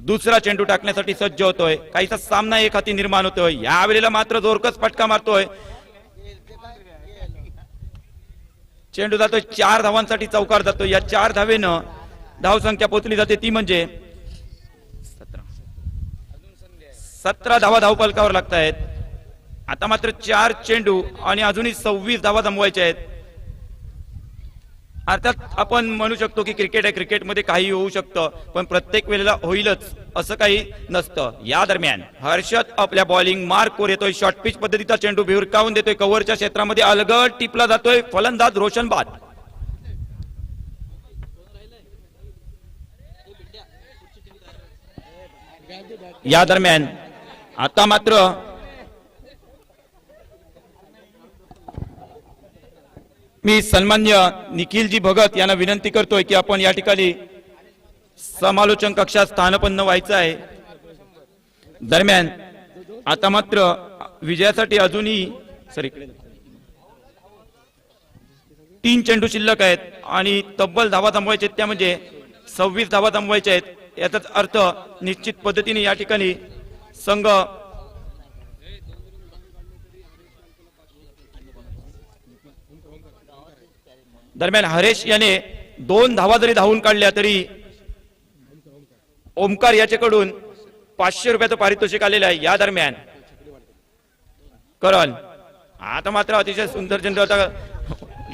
दुसरा चेंडू टाकण्यासाठी सज्ज होतोय. काहीसा सामना एक हाती निर्माण होतोय. यावेळेला मात्र जोरकस फटका मारतोय. चेंडू जातोय 4 धावांसाठी चौकार जातोय. या 4 धावेनं धावसंख्या पोहोचली जाते, ती म्हणजे 17 धावा धावफलकावर लागत आहेत. आता मात्र 4 चेंडू आणि अजूनही 26 धावा जमवायच्या आहेत. अर्थात आपण म्हणू शकतो की क्रिकेट आहे, क्रिकेटमध्ये काही होऊ शकतं, पण प्रत्येक वेळेला होईलच असं काही नसतं. या दरम्यान हर्षद आपल्या बॉलिंग मार्कवर येतोय. शॉर्ट पिच पद्धतीचा चेंडू भिरकावून देतोय, कव्हरच्या क्षेत्रामध्ये अलगट टिपला जातोय. फलंदाज रोशन बाद. या दरम्यान आता मात्र मी सन्मान्य निखिलजी भगत यांना विनंती करतोय की आपण या ठिकाणी समालोचन कक्षात स्थानपन्न व्हायचं आहे. दरम्यान आता मात्र विजयासाठी अजूनही सर इकडे 3 चेंडू शिल्लक आहेत आणि तब्बल धावा थांबवायचे आहेत, त्या म्हणजे 26 धावा थांबवायच्या आहेत. याचाच अर्थ निश्चित पद्धतीने या ठिकाणी संघ दरम्यान हरेश याने 2 धावा जरी धावून काढल्या तरी ओमकार याच्याकडून 500 रुपयाचं पारितोषिक आलेलं आहे. या दरम्यान करल आता मात्र अतिशय सुंदर चेंडू होता,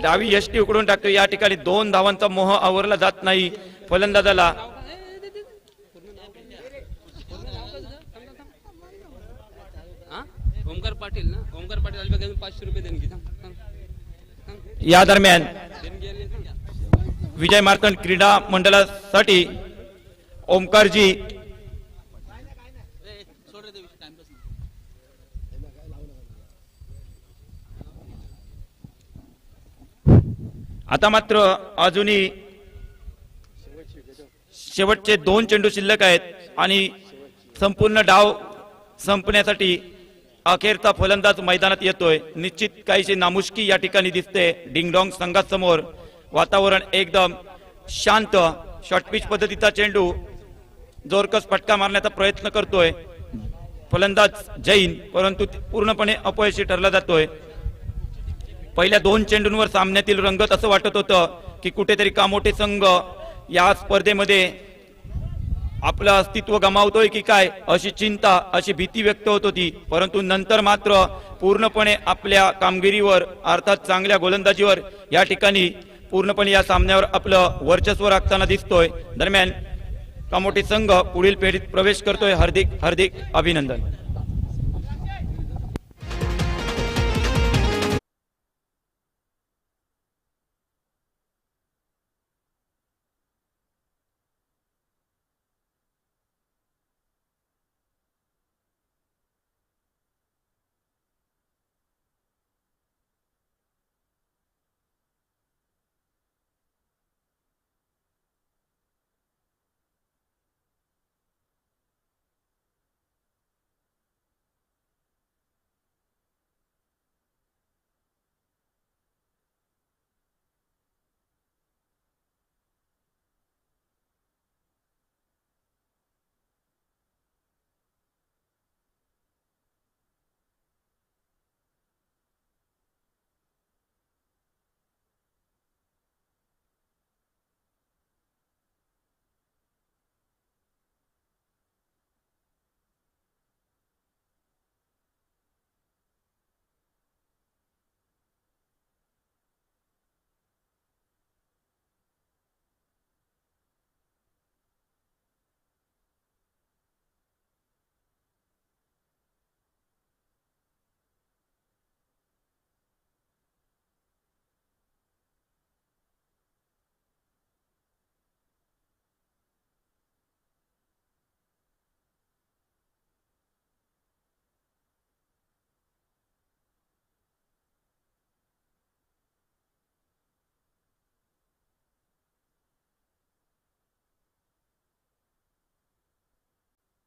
डावी यष्टी उकडून टाकतो. या ठिकाणी 2 धावांचा मोह आवरला जात नाही फलंदाजाला. ओमकार पाटील ना, ओमकार पाटील अलिबाग 500 रुपये देणगी. या दरम्यान विजय मार्तंड क्रीडा मंडळासाठी ओमकारजी आता मात्र अजूनही शेवटचे 2 चेंडू शिल्लक आहेत आणि संपूर्ण डाव संपण्यासाठी अखेरचा फलंदाज मैदानात येतोय. निश्चित काहीशी नामुष्की या ठिकाणी दिसते. डिंगडॉंग संघासमोर वातावरण एकदम शांत. शॉर्टपिच पद्धतीचा चेंडू जोरकस फटका मारण्याचा प्रयत्न करतोय फलंदाज जैन, परंतु पूर्णपणे अपयशी ठरला जातोय. पहिल्या 2 चेंडूंवर सामन्यातील रंगत असं वाटत होतं की कुठेतरी कामोठे संघ या स्पर्धेमध्ये आपलं अस्तित्व गमावतोय की काय, अशी चिंता, अशी भीती व्यक्त होत होती. परंतु नंतर मात्र पूर्णपणे आपल्या कामगिरीवर अर्थात चांगल्या गोलंदाजीवर या ठिकाणी पूर्णपणे या सामन्यावर आपलं वर्चस्व राखताना दिसतोय. दरम्यान कामोठे संघ पुढील फेरीत प्रवेश करतोय. हार्दिक हार्दिक अभिनंदन.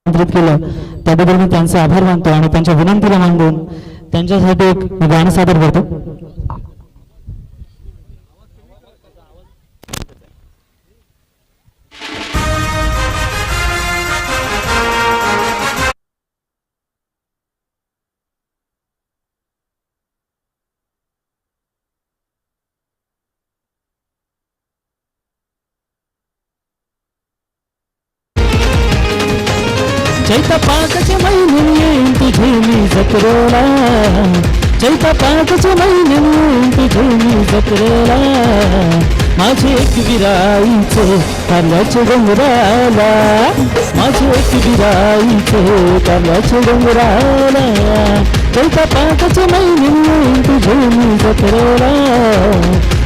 निमंत्रित केलं त्याबद्दल मी त्यांचे आभार मानतो आणि त्यांच्या विनंतीला मानून त्यांच्यासाठी एक गाणं सादर करतो. चैता पाकच्या महिन्यात येईन तुझे मी जत्रेला, चैता पाकच्या महिन्यात येईन तुझे मी जत्रेला, माझे एक विराईचे कारल्याचे डोंगराला, माझे एक विराईचे कारल्याचे डोंगराला, चैता पाकच्या महिन्यात येईन तुझे मी जत्रेला,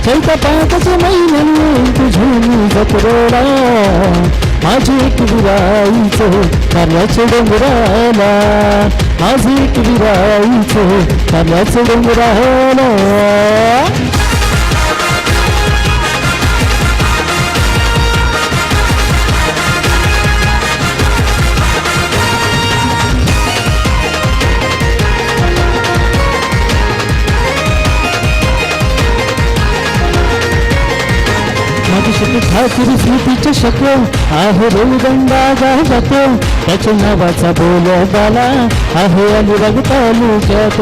चैता पाकच्या महिन्यात येईन तुझे मी जत्रेला, माझी एक विराईचे कारल्याचे डोंगराला, माझी एक विराईचे कारल्याचे डोंगराला. नदीशक ठाकूर स्मृतीचे शक आहे रेवदंडा गावात त्याच्या नावाचा बोलबाला आहे अलिबाग तालुक्यात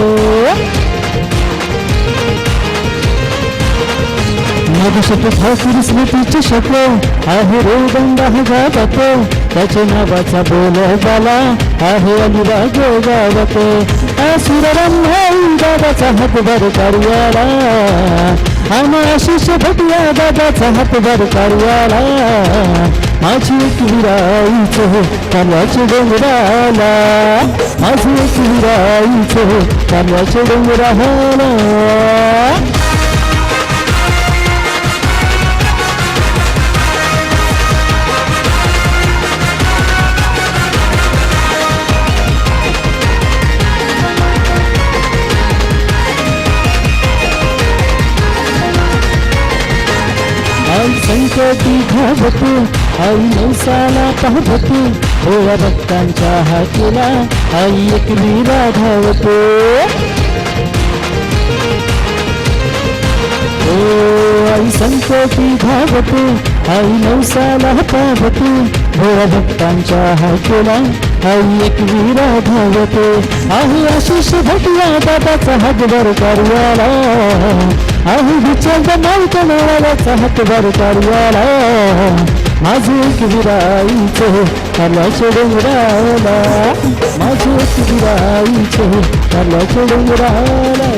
नदीशक ठाकूर स्मृतीचे शक आहे रेवदंडा गावात त्याच्या नावाचा बोलबाला आहे अलिबाग गावात सुरराम दादाचा हातभार कार्याला आशिष भटिया दादाचा हातभार कार्याला माझी एक विराईच काल्याच्या डोंगराला माझी एक विराईच काल्याच्या डोंगराला आई संकटी धावतो आई नवसाला पाहतो ओया भक्तांच्या हाकेला आई एक वीरा धावतो ओ आई संकटी धावतो आई नवसाला पाहतो ओया भक्तांच्या हाकेला आई एक वीरा धावतो आहे आशिष भटिया दादाचा हातभार कार्याला आहे विचार मालक नावाचा हातभार कार्याला माझे एक विराईचे काल्याच्या डोंगराला माझे एक विराईचे काल्याच्या डोंगराला